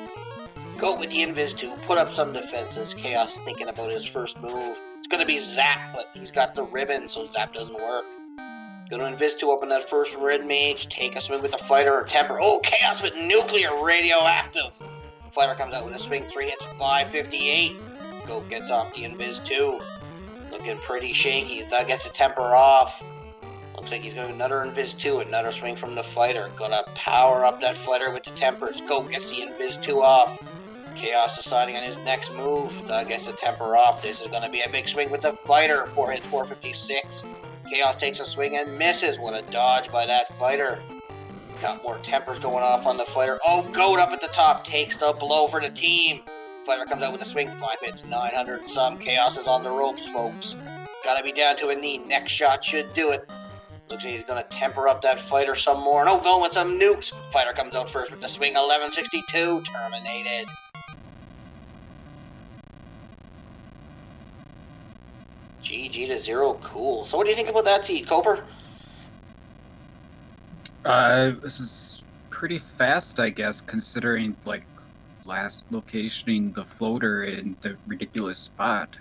Go with the Invis 2, put up some defenses. Chaos thinking about his first move. It's gonna be Zap, but he's got the ribbon, so Zap doesn't work. Gonna Invis 2 open that first Red Mage, take a swing with the Fighter or Temper. Oh, Chaos with Nuclear Radioactive! Fighter comes out with a swing, 3 hits 558. Go gets off the Invis 2. Looking pretty shaky. Thug gets a Temper off. Looks like he's got another Invis 2, another swing from the Fighter. Gonna power up that Fighter with the Tempers. Go gets the Invis 2 off. Chaos deciding on his next move. Thug gets the Temper off. This is going to be a big swing with the Fighter. 4 hits, 456. Chaos takes a swing and misses. What a dodge by that Fighter. Got more Tempers going off on the Fighter. Oh, Goat up at the top takes the blow for the team. Fighter comes out with a swing. 5 hits, 900 and some. Chaos is on the ropes, folks. Gotta be down to a knee. Next shot should do it. Looks like he's going to temper up that Fighter some more. No, going with some nukes. Fighter comes out first with the swing. 1162. Terminated. GG to Zero Cool. So what do you think about that seed, Coper? This is pretty fast, I guess, considering, like, last locationing the floater in the ridiculous spot.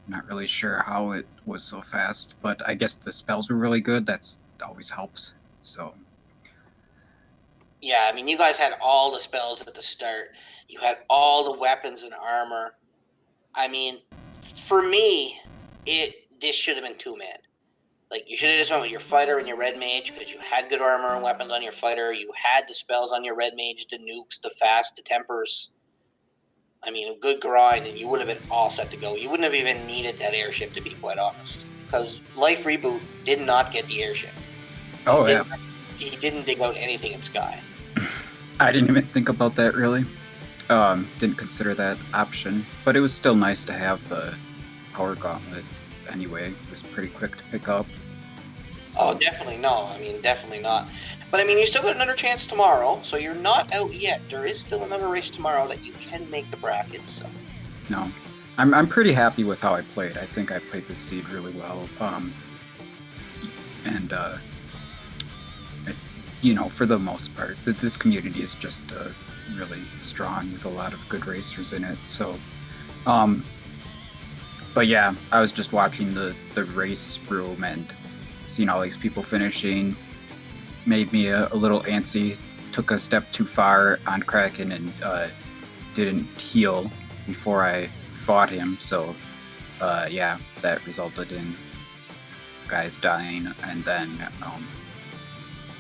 Not really sure how it was so fast, but I guess the spells were really good. That's always helps, so... Yeah, I mean, you guys had all the spells at the start. You had all the weapons and armor. I mean... For me, this should have been 2-man. Like, you should have just went with your Fighter and your Red Mage, because you had good armor and weapons on your Fighter, you had the spells on your Red Mage, the nukes, the fast, the tempers. I mean, a good grind, and you would have been all set to go. You wouldn't have even needed that airship, to be quite honest. Because Life Reboot did not get the airship. Oh, yeah. He didn't dig out anything in Sky. I didn't even think about that, really. Didn't consider that option, but it was still nice to have the Power Gauntlet anyway. It was pretty quick to pick up. So. Oh, definitely no. I mean, definitely not. But I mean, you still got another chance tomorrow, so you're not out yet. There is still another race tomorrow that you can make the brackets. So. No, I'm pretty happy with how I played. I think I played this seed really well. You know, for the most part, this community is just really strong with a lot of good racers in it. So, but yeah, I was just watching the race room and seeing all these people finishing made me a little antsy. Took a step too far on Kraken and didn't heal before I fought him. So, yeah, that resulted in guys dying, and then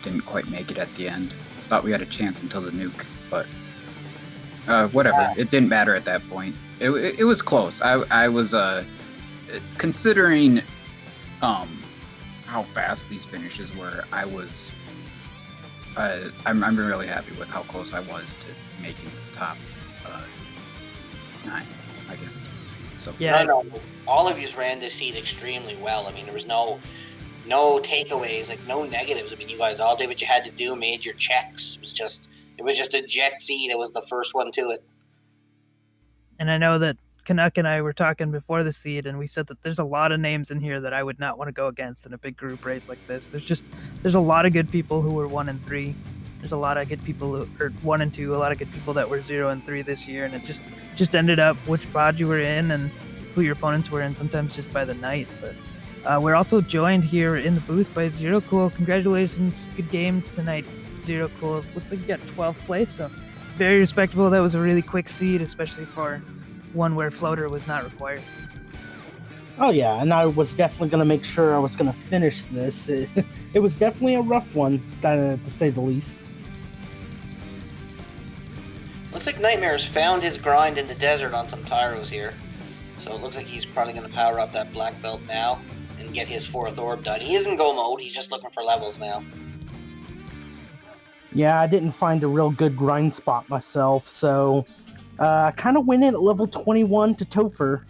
didn't quite make it at the end. Thought we had a chance until the nuke, but whatever. It didn't matter at that point. It was close. I was considering how fast these finishes were. I'm really happy with how close I was to making the top 9, I guess. So yeah, no, all of yous ran this seed extremely well. I mean, there was no takeaways, like no negatives. I mean, you guys all did what you had to do, made your checks. It was just a jet seed. It was the first one to it. And I know that Canuck and I were talking before the seed, and we said that there's a lot of names in here that I would not want to go against in a big group race like this. There's a lot of good people who were 1 and 3. There's a lot of good people who are 1 and 2. A lot of good people that were 0 and 3 this year, and it just ended up which pod you were in and who your opponents were in. Sometimes just by the night, but. We're also joined here in the booth by Zero Cool. Congratulations, good game tonight, Zero Cool. Looks like you got 12th place, so very respectable. That was a really quick seed, especially for one where floater was not required. Oh yeah, and I was definitely going to make sure I was going to finish this. It was definitely a rough one, to say the least. Looks like Nightmare's found his grind in the desert on some Tyros here. So it looks like he's probably going to power up that black belt now and get his 4th orb done. He isn't go mode, he's just looking for levels now. Yeah, I didn't find a real good grind spot myself, so I kind of went in at level 21 to Topher.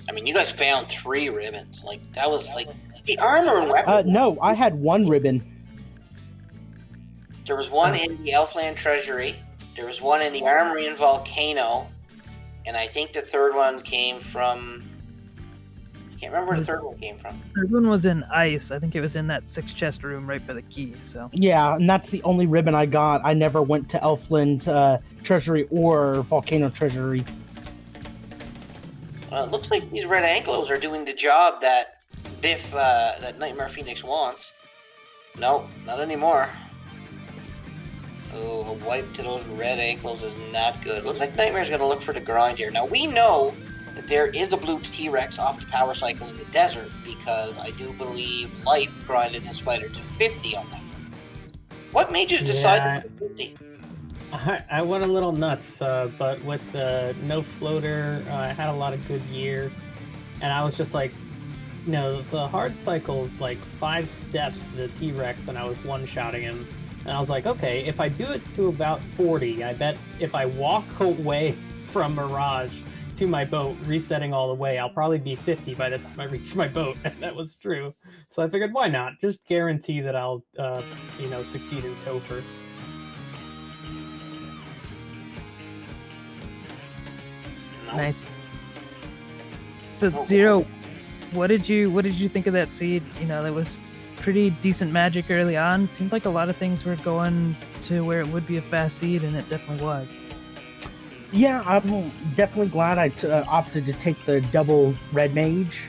I mean, you guys found 3 ribbons. Like, that was like the armor and weapons. No, I had 1 ribbon. There was one in the Elfland Treasury. There was one in the Armory and Volcano. And I think the third one came from... I can't remember where the third one came from. The third one was in ice. I think it was in that 6-chest room right by the key. So Yeah, and that's the only ribbon I got. I never went to Elfland Treasury or Volcano Treasury. It looks like these red Anglos are doing the job that Biff, that Nightmare Phoenix wants. Nope, not anymore. Oh, a wipe to those red Anglos is not good. Looks like Nightmare's going to look for the grind here. Now, we know that there is a blue T-Rex off the power cycle in the desert because I do believe Life grinded his fighter to 50 on that one. What made you decide to 50? I went a little nuts, but with no floater, I had a lot of good gear, and I was just like, the hard cycle's like 5 steps to the T-Rex, and I was one-shotting him, and I was like, okay, if I do it to about 40, I bet if I walk away from Mirage to my boat, resetting all the way, I'll probably be 50 by the time I reach my boat, and that was true. So I figured, why not? Just guarantee that I'll, succeed in Topher. nice. So Zero, what did you think of that seed? That was pretty decent magic early on. It seemed like a lot of things were going to where it would be a fast seed, and it definitely was. Yeah, I'm definitely glad I opted to take the double red mage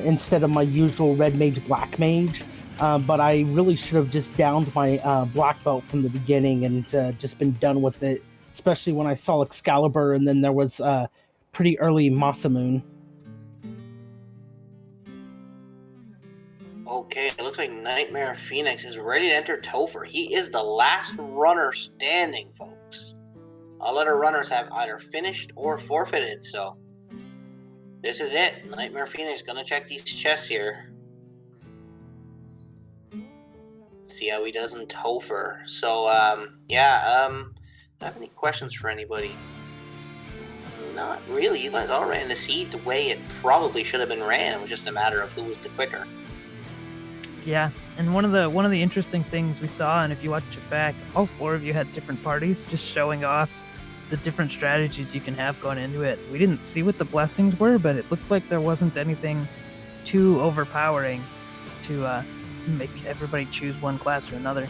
instead of my usual red mage black mage. But I really should have just downed my black belt from the beginning and just been done with it, especially when I saw Excalibur and then there was pretty early Masamune. Okay, it looks like Nightmare Phoenix is ready to enter Topher. He is the last runner standing, folks. All other runners have either finished or forfeited, so this is it. Nightmare Phoenix gonna check these chests here. See how he does in Topher. So, do I have any questions for anybody? Not really. You guys all ran the seed the way it probably should have been ran. It was just a matter of who was the quicker. Yeah, and one of the interesting things we saw, and if you watch it back, all 4 of you had different parties, just showing off the different strategies you can have going into it. We didn't see what the blessings were, but it looked like there wasn't anything too overpowering to make everybody choose one class or another.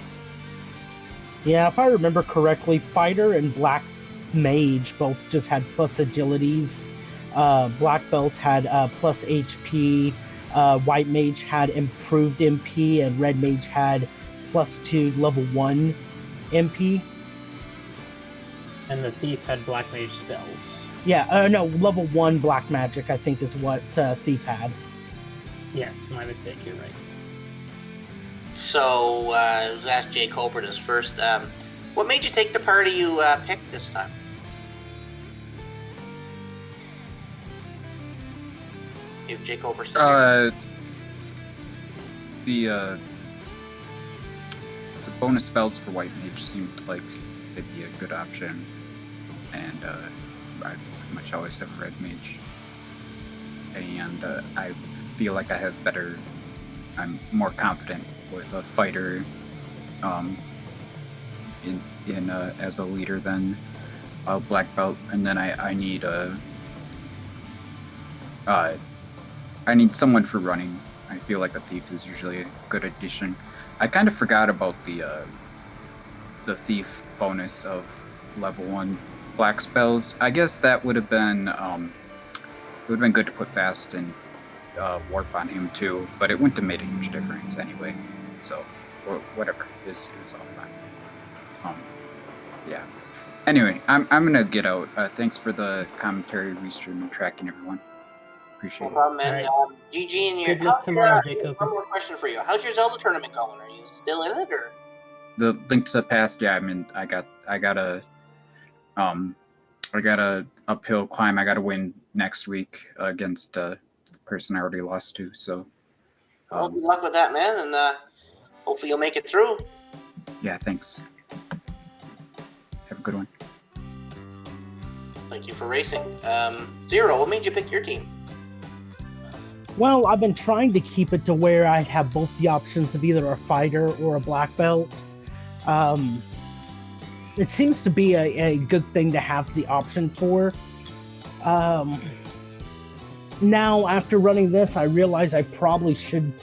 Yeah, if I remember correctly, Fighter and Black Mage both just had plus agilities. Black Belt had plus HP. White Mage had improved MP, and Red Mage had +2 level 1 MP. And the Thief had Black Mage spells. Yeah, no, level 1 Black Magic, I think, is what Thief had. Yes, my mistake, you're right. So, let's ask Jay Colbert first. What made you take the party you picked this time? If Jay Colbert's still here. The bonus spells for White Mage seemed like they'd be a good option, and I pretty much always have Red Mage, and I feel like I'm more confident with a fighter in as a leader than a black belt, and then I need I need someone for running. I feel like a thief is usually a good addition. I kind of forgot about the thief bonus of level 1 black spells. I guess that would have been good to put fast and warp on him too, but it wouldn't have made a huge difference anyway. So, or whatever, it was all fine. Yeah. Anyway, I'm gonna get out. Thanks for the commentary, restream, and tracking, everyone. Appreciate it. No problem, man. All GG and your. Good luck tomorrow, Jacob. One more question for you. How's your Zelda tournament going? Are you still in it, or? The Link to the Past, yeah. I mean, I got a uphill climb. I got to win next week against the person I already lost to. So. Well, good luck with that, man, and hopefully you'll make it through. Yeah, thanks. Have a good one. Thank you for racing. Zero, what made you pick your team? Well, I've been trying to keep it to where I'd have both the options of either a fighter or a black belt. It seems to be a good thing to have the option for. Now, after running this, I realize I probably should,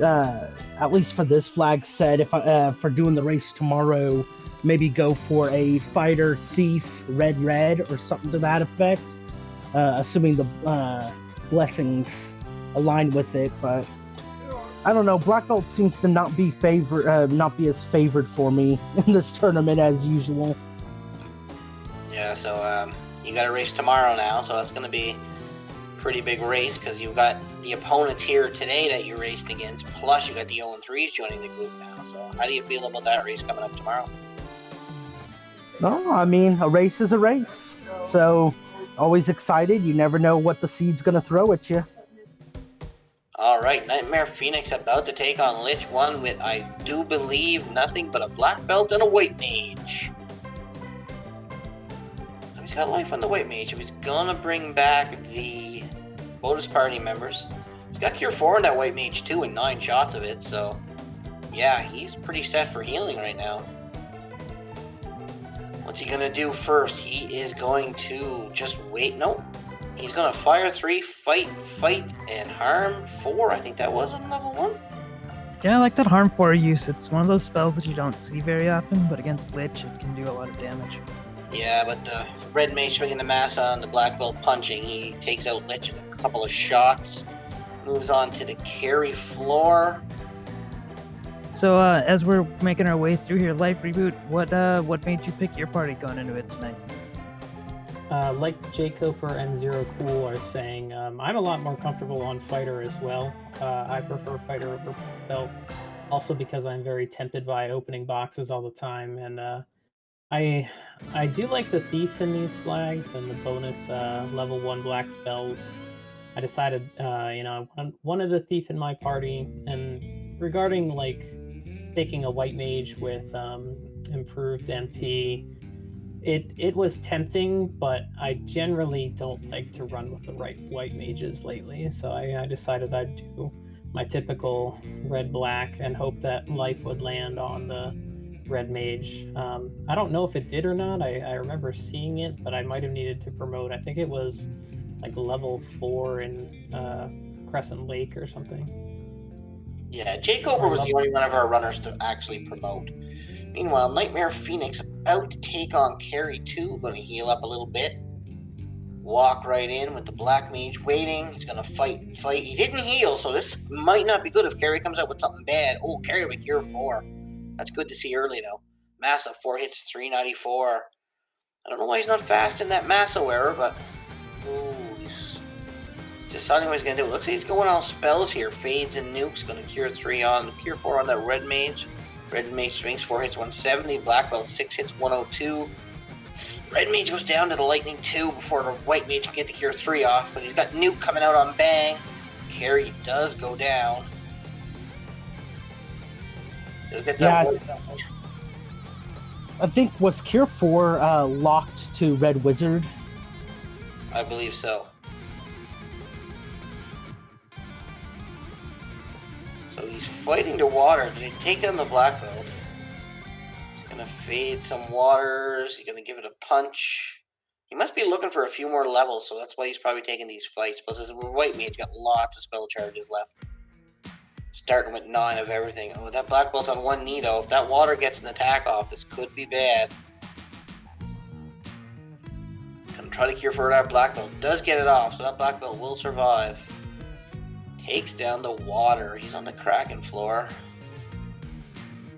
at least for this flag set, if for doing the race tomorrow, maybe go for a fighter, thief, red, or something to that effect. Assuming the blessings align with it, but I don't know. Black belt seems to not be as favored for me in this tournament as usual. Yeah, so you got a race tomorrow now, so that's going to be a pretty big race because you've got the opponents here today that you raced against, plus you got the 0-3s joining the group now. So how do you feel about that race coming up tomorrow? No, I mean, a race is a race. So always excited. You never know what the seed's going to throw at you. All right, Nightmare Phoenix about to take on Lich 1 with, I do believe, nothing but a black belt and a white mage. So he's got life on the white mage. So he's gonna bring back the bonus party members. He's got Cure 4 in that white mage too, and 9 shots of it. So yeah, he's pretty set for healing right now. What's he gonna do first? He is going to just wait. Nope. He's gonna fire 3, fight, and harm 4. I think that was on level 1. Yeah, I like that harm 4 use. It's one of those spells that you don't see very often, but against Lich, it can do a lot of damage. Yeah, but the red mage swinging the massa and the black belt punching, he takes out Lich in a couple of shots. Moves on to the carry floor. So, as we're making our way through here, Life Reboot, what made you pick your party going into it tonight? Like J-Coper and Zero Cool are saying, I'm a lot more comfortable on fighter as well. I prefer fighter over belt, also because I'm very tempted by opening boxes all the time, and I do like the thief in these flags and the bonus level 1 black spells. I decided, I wanted the thief in my party, and regarding like taking a white mage with improved MP, it was tempting, but I generally don't like to run with the white mages lately, so I decided I'd do my typical red-black and hope that life would land on the red mage. I don't know if it did or not. I remember seeing it, but I might have needed to promote. I think it was like level 4 in Crescent Lake or something. Yeah, J-Coper was the only one of our runners to actually promote. Meanwhile, Nightmare Phoenix about to take on Carry 2, going to heal up a little bit. Walk right in with the Black Mage waiting. He's going to fight. He didn't heal, so this might not be good if Carry comes out with something bad. Oh, Carry with Cure 4. That's good to see early, though. Massa 4 hits 394. I don't know why he's not fast in that Massa wearer, but he's deciding what he's going to do. Looks like he's going on spells here. Fades and nukes. Going to Cure 3 on. Cure 4 on that Red Mage. Red Mage swings 4 hits 170. Black Belt 6 hits 102. Red Mage goes down to the Lightning 2 before the White Mage can get the Cure 3 off, but he's got Nuke coming out on Bang. Carry does go down. He'll get that I think was Cure 4 locked to Red Wizard? I believe so. So he's fighting the water. Did he take down the Black Belt? He's going to fade some waters. He's going to give it a punch. He must be looking for a few more levels, so that's why he's probably taking these fights. Plus, his White Mage got lots of spell charges left. Starting with 9 of everything. Oh, that Black Belt's on 1 knee, though. If that water gets an attack off, this could be bad. Gonna try to cure for that Black Belt. Does get it off, so that Black Belt will survive. Takes down the water. He's on the Kraken floor.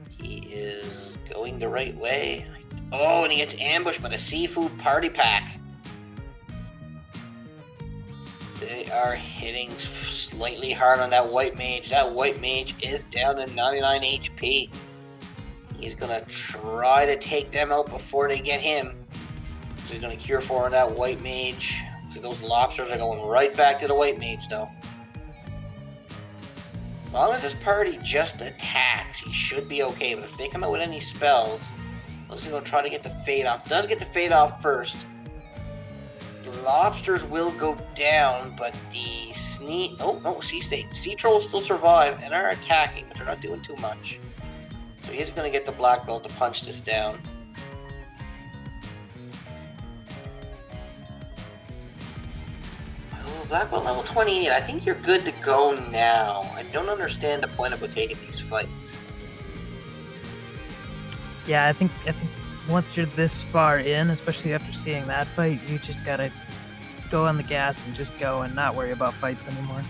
He is going the right way. Oh, and he gets ambushed by the Seafood Party Pack. They are hitting slightly hard on that White Mage. That White Mage is down to 99 HP. He's going to try to take them out before they get him. He's going to Cure 4 on that White Mage. So those lobsters are going right back to the White Mage, though. As long as this party just attacks, he should be okay. But if they come out with any spells, he's going to try to get the fade off. Does get the fade off first. The lobsters will go down, but the sea trolls still survive and are attacking, but they're not doing too much. So he's going to get the black belt to punch this down. Oh, black belt level 28. I think you're good to go now. I don't understand the point about taking these fights. Yeah, I think once you're this far in, especially after seeing that fight, you just gotta go on the gas and just go and not worry about fights anymore.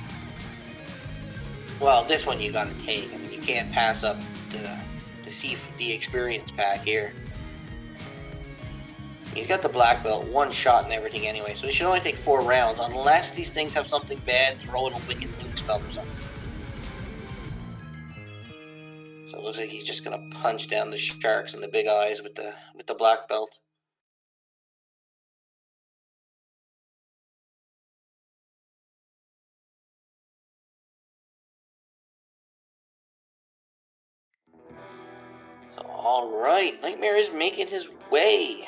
Well, this one you gotta take. I mean, you can't pass up the experience pack here. He's got the black belt, one shot and everything anyway, so he should only take 4 rounds, unless these things have something bad, throw in a wicked nuke spell or something. So it looks like he's just gonna punch down the sharks and the big eyes with the black belt. So alright, Nightmare is making his way.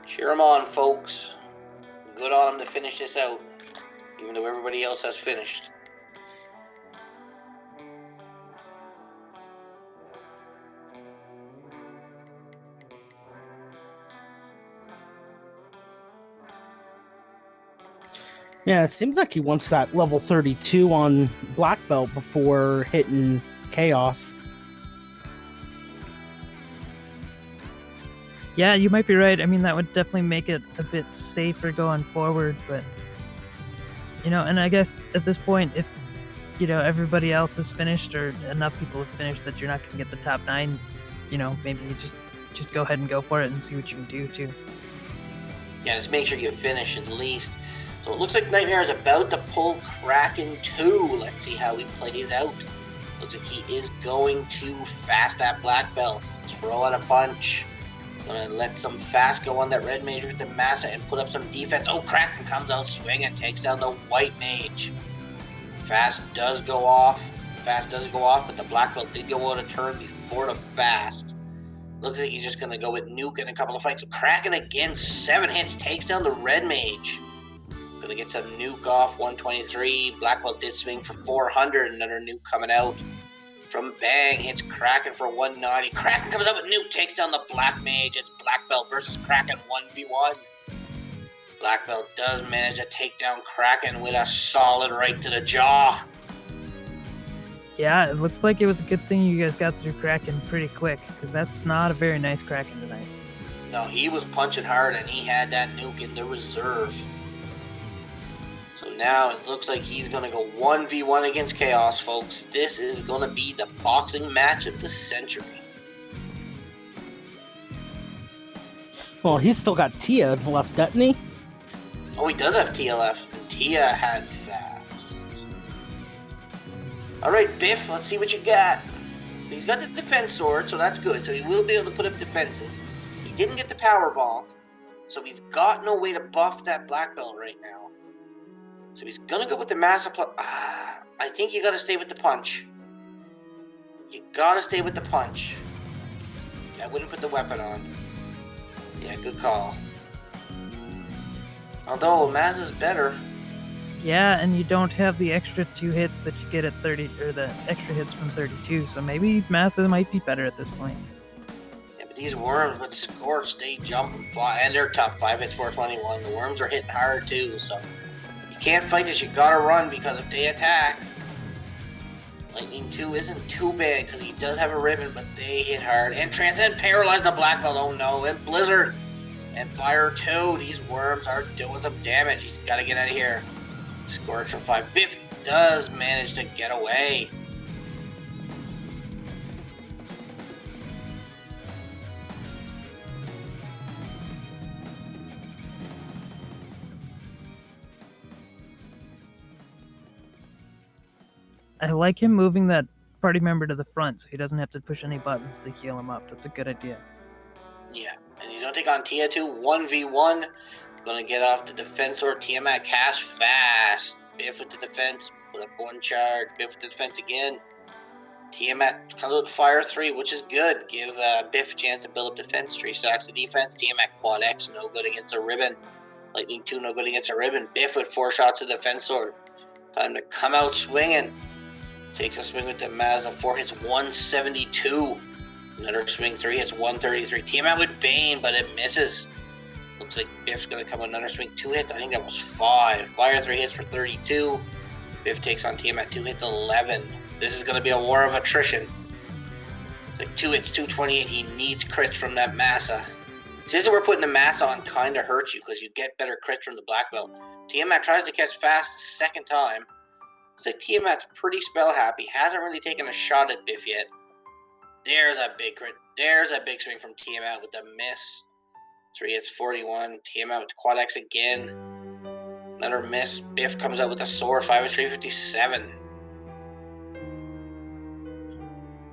Cheer him on, folks. Good on him to finish this out, even though everybody else has finished. Yeah, it seems like he wants that level 32 on black belt before hitting chaos. Yeah, you might be right. I mean, that would definitely make it a bit safer going forward, but and I guess at this point, if everybody else is finished or enough people have finished that you're not going to get the top 9, maybe you just go ahead and go for it and see what you can do too. Yeah, just make sure you finish at least. So it looks like Nightmare is about to pull Kraken 2. Let's see how he plays out. Looks like he is going too fast at black belt. Throw out a punch. Gonna let some fast go on that red mage with the Massa and put up some defense. Oh, Kraken comes out swinging, takes down the white mage. Fast does go off, but the black belt did go out a turn before the fast. Looks like he's just gonna go with nuke in a couple of fights. So Kraken again, 7 hits, takes down the red mage. Gonna get some nuke off, 123. Black belt did swing for 400, another nuke coming out. From Bang, hits Kraken for 190. Kraken comes up with nuke, takes down the black mage. It's black belt versus Kraken 1v1. Black belt does manage to take down Kraken with a solid right to the jaw. Yeah, it looks like it was a good thing you guys got through Kraken pretty quick, because that's not a very nice Kraken tonight. No, he was punching hard and he had that nuke in the reserve. So now it looks like he's going to go 1v1 against Chaos, folks. This is going to be the boxing match of the century. Well, he's still got Tia left, doesn't he? Oh, he does have Tia left. And Tia had fast. Alright, Biff, let's see what you got. He's got the defense sword, so that's good. So he will be able to put up defenses. He didn't get the power bonk, so he's got no way to buff that black belt right now. So he's gonna go with the massive. I think you gotta stay with the punch. You gotta stay with the punch. I wouldn't put the weapon on. Yeah, good call. Although Maz is better. Yeah, and you don't have the extra 2 hits that you get at 30, or the extra hits from 32. So maybe Massa might be better at this point. Yeah, but these worms with Scorch, they jump and fly, and they're tough. 5 hits, 421. The worms are hitting hard too, so. You can't fight this, you gotta run because if they attack. Lightning 2 isn't too bad because he does have a ribbon, but they hit hard. And Transcend paralyzed the black belt, oh no. And Blizzard and Fire 2. These worms are doing some damage. He's gotta get out of here. Scorch for 5. Biff does manage to get away. I like him moving that party member to the front so he doesn't have to push any buttons to heal him up. That's a good idea. Yeah, and he's gonna take on Tia 2 1v1. Gonna get off the defense or Tiamat cast fast. Biff with the defense. put up one charge. Biff with the defense again. Tiamat comes with fire 3, which is good. Give Biff a chance to build up defense. 3 stacks the defense. Tiamat quad X, no good against a ribbon. Lightning 2, no good against a ribbon. Biff with 4 shots of defense sword. Time to come out swinging. Takes a swing with the Mazda. 4 hits 172. Another swing, 3 hits 133. Tiamat with Bane, but it misses. Looks like Biff's going to come with another swing. 2 hits, I think that was 5. Fire 3 hits for 32. Biff takes on Tiamat. 2 hits 11. This is going to be a war of attrition. It's like 2 hits, 228. He needs crits from that Massa. This is where putting the Massa on kind of hurts you because you get better crits from the black belt. Tiamat tries to catch fast the second time. It's like Tiamat's pretty spell happy. Hasn't really taken a shot at Biff yet. There's a big crit. There's a big swing from Tiamat with the miss. 3 hits 41. Tiamat with the quad X again. Another miss. Biff comes out with a sword. 5 hits 357.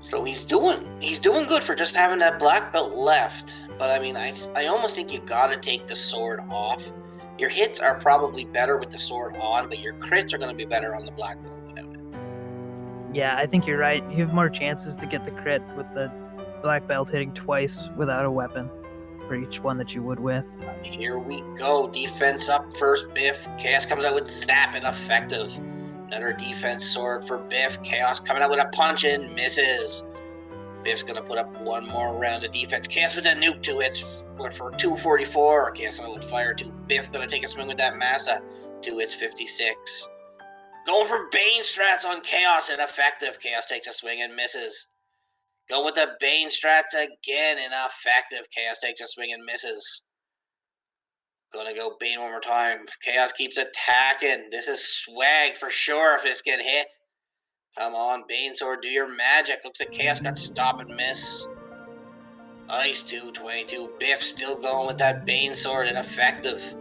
So he's doing good for just having that black belt left. But I mean, I almost think you gotta take the sword off. Your hits are probably better with the sword on, but your crits are gonna be better on the black belt without it. Yeah, I think you're right. You have more chances to get the crit with the black belt hitting twice without a weapon for each one that you would with. Here we go. Defense up first, Biff. Chaos comes out with Zap, ineffective. Another defense sword for Biff. Chaos coming out with a punch in, misses. Biff's going to put up one more round of defense. Chaos with a nuke, 2 hits for 244. Chaos coming out with fire 2. Biff going to take a swing with that Massa. 2 hits 56. Going for Bane strats on Chaos, ineffective. Chaos takes a swing and misses. Going with the Bane strats again, ineffective. Chaos takes a swing and misses. Gonna go Bane one more time. Chaos keeps attacking. This is swagged for sure if this get hit. Come on, Bane Sword, do your magic. Looks like Chaos got stop and miss. Ice 222. Biff still going with that Bane Sword, ineffective.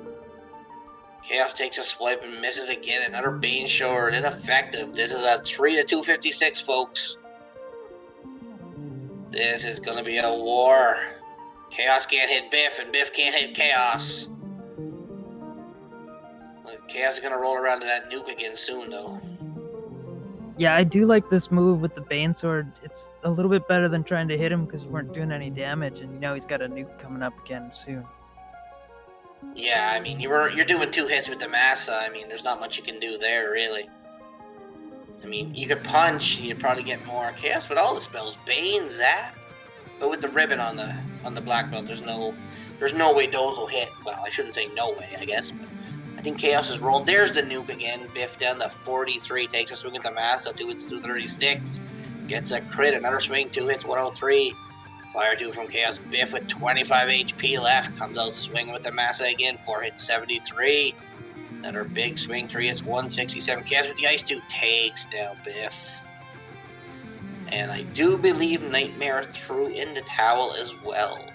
Chaos takes a swipe and misses again. Another Bane Sword, ineffective. This is a 3 to 256, folks. This is gonna be a war. Chaos can't hit Biff, and Biff can't hit Chaos. Chaos is going to roll around to that nuke again soon, though. Yeah, I do like this move with the Bane Sword. It's a little bit better than trying to hit him because you weren't doing any damage, and you know he's got a nuke coming up again soon. Yeah, I mean, you're doing 2 hits with the Massa. I mean, there's not much you can do there, really. I mean, you could punch, you'd probably get more Chaos with all the spells. Bane, Zap. But with the ribbon on the black belt, there's no way those will hit. Well, I shouldn't say no way, I guess, but I think Chaos is rolling. There's the nuke again. Biff down to 43. Takes a swing at the Massa. 2 hits 236. Gets a crit. Another swing. 2 hits 103. Fire 2 from Chaos. Biff with 25 HP left. Comes out swinging with the Massa again. 4 hits 73. Another big swing. 3 hits 167. Chaos with the Ice 2 takes down Biff. And I do believe Nightmare threw in the towel as well.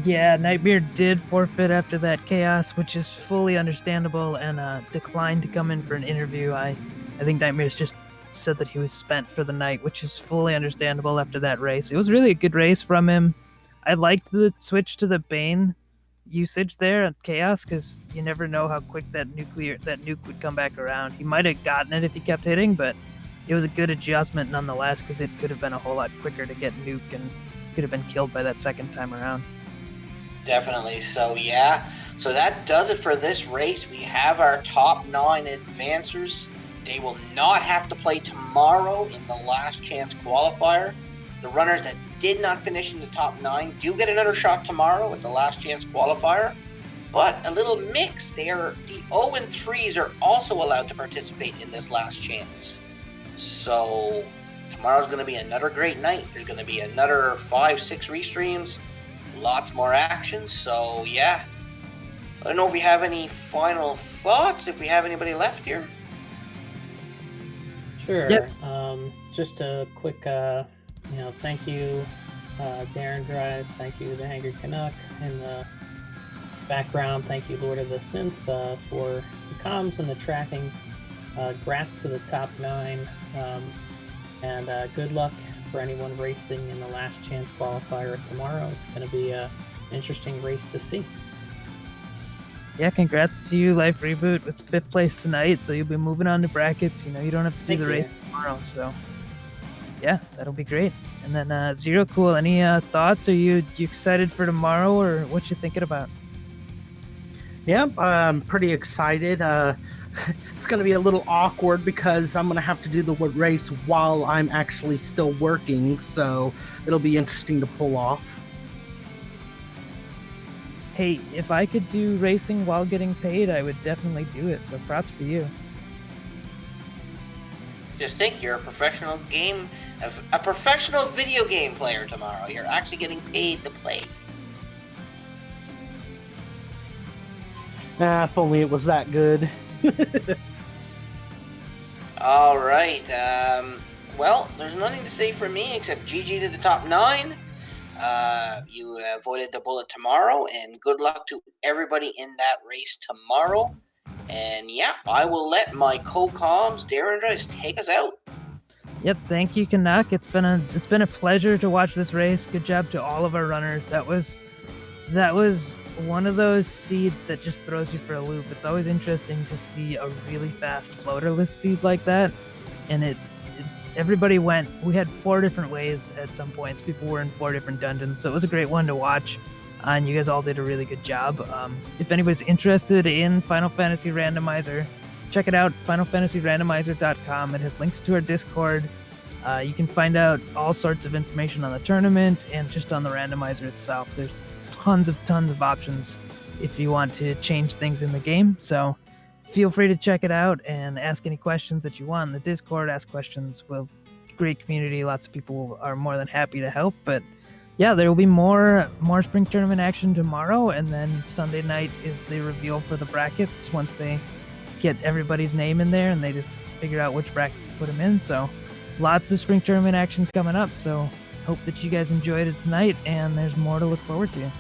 Yeah, Nightmare did forfeit after that Chaos, which is fully understandable, and declined to come in for an interview. I think Nightmare's just said that he was spent for the night, which is fully understandable after that race. It was really a good race from him. I liked the switch to the Bane usage there at Chaos, because you never know how quick that nuke would come back around. He might have gotten it if he kept hitting, but it was a good adjustment nonetheless, because it could have been a whole lot quicker to get nuke and could have been killed by that second time around. Definitely. So, yeah. So that does it for this race. We have our top 9 advancers. They will not have to play tomorrow in the last chance qualifier. The runners that did not finish in the top 9 do get another shot tomorrow at the last chance qualifier. But a little mix there. The 0 and 3s are also allowed to participate in this last chance. So tomorrow's going to be another great night. There's going to be another 5-6 restreams. Lots more action, so yeah. I don't know if we have any final thoughts, if we have anybody left here. Sure. Yep. Just a quick, thank you, Darren Drives. Thank you, the Hangry Canuck in the background. Thank you, Lord of the Synth, for the comms and the tracking. Grats to the top 9, and good luck for anyone racing in the last chance qualifier tomorrow. It's going to be an interesting race to see. Yeah, congrats to you, Life Reboot, with 5th place tonight. So you'll be moving on to brackets. You know, you don't have to do Thank the you. race tomorrow. So yeah, that'll be great. And then Zero Cool, any thoughts? Are you excited for tomorrow, or what you thinking about? Yep, I'm pretty excited. It's going to be a little awkward because I'm going to have to do the race while I'm actually still working, so it'll be interesting to pull off. Hey, if I could do racing while getting paid, I would definitely do it. So props to you. Just think, you're a professional video game player tomorrow. You're actually getting paid to play. If only it was that good. All right. Well, there's nothing to say for me except GG to the top 9. You avoided the bullet tomorrow, and good luck to everybody in that race tomorrow. And yeah, I will let my co-coms, Darren and Joyce, take us out. Yep, thank you, Canuck. It's been a pleasure to watch this race. Good job to all of our runners. That was one of those seeds that just throws you for a loop. It's always interesting to see a really fast floaterless seed like that, and everybody went. We had 4 different ways at some points. People were in 4 different dungeons, so it was a great one to watch. And you guys all did a really good job. If anybody's interested in Final Fantasy Randomizer, check it out, finalfantasyrandomizer.com. It has links to our Discord. You can find out all sorts of information on the tournament and just on the randomizer itself. There's tons of options if you want to change things in the game. So feel free to check it out and ask any questions that you want in the Discord. Ask questions. Well, great community. Lots of people are more than happy to help. But yeah, there will be more spring tournament action tomorrow, and then Sunday night is the reveal for the brackets once they get everybody's name in there and they just figure out which brackets to put them in. So lots of spring tournament action coming up. So hope that you guys enjoyed it tonight, and there's more to look forward to.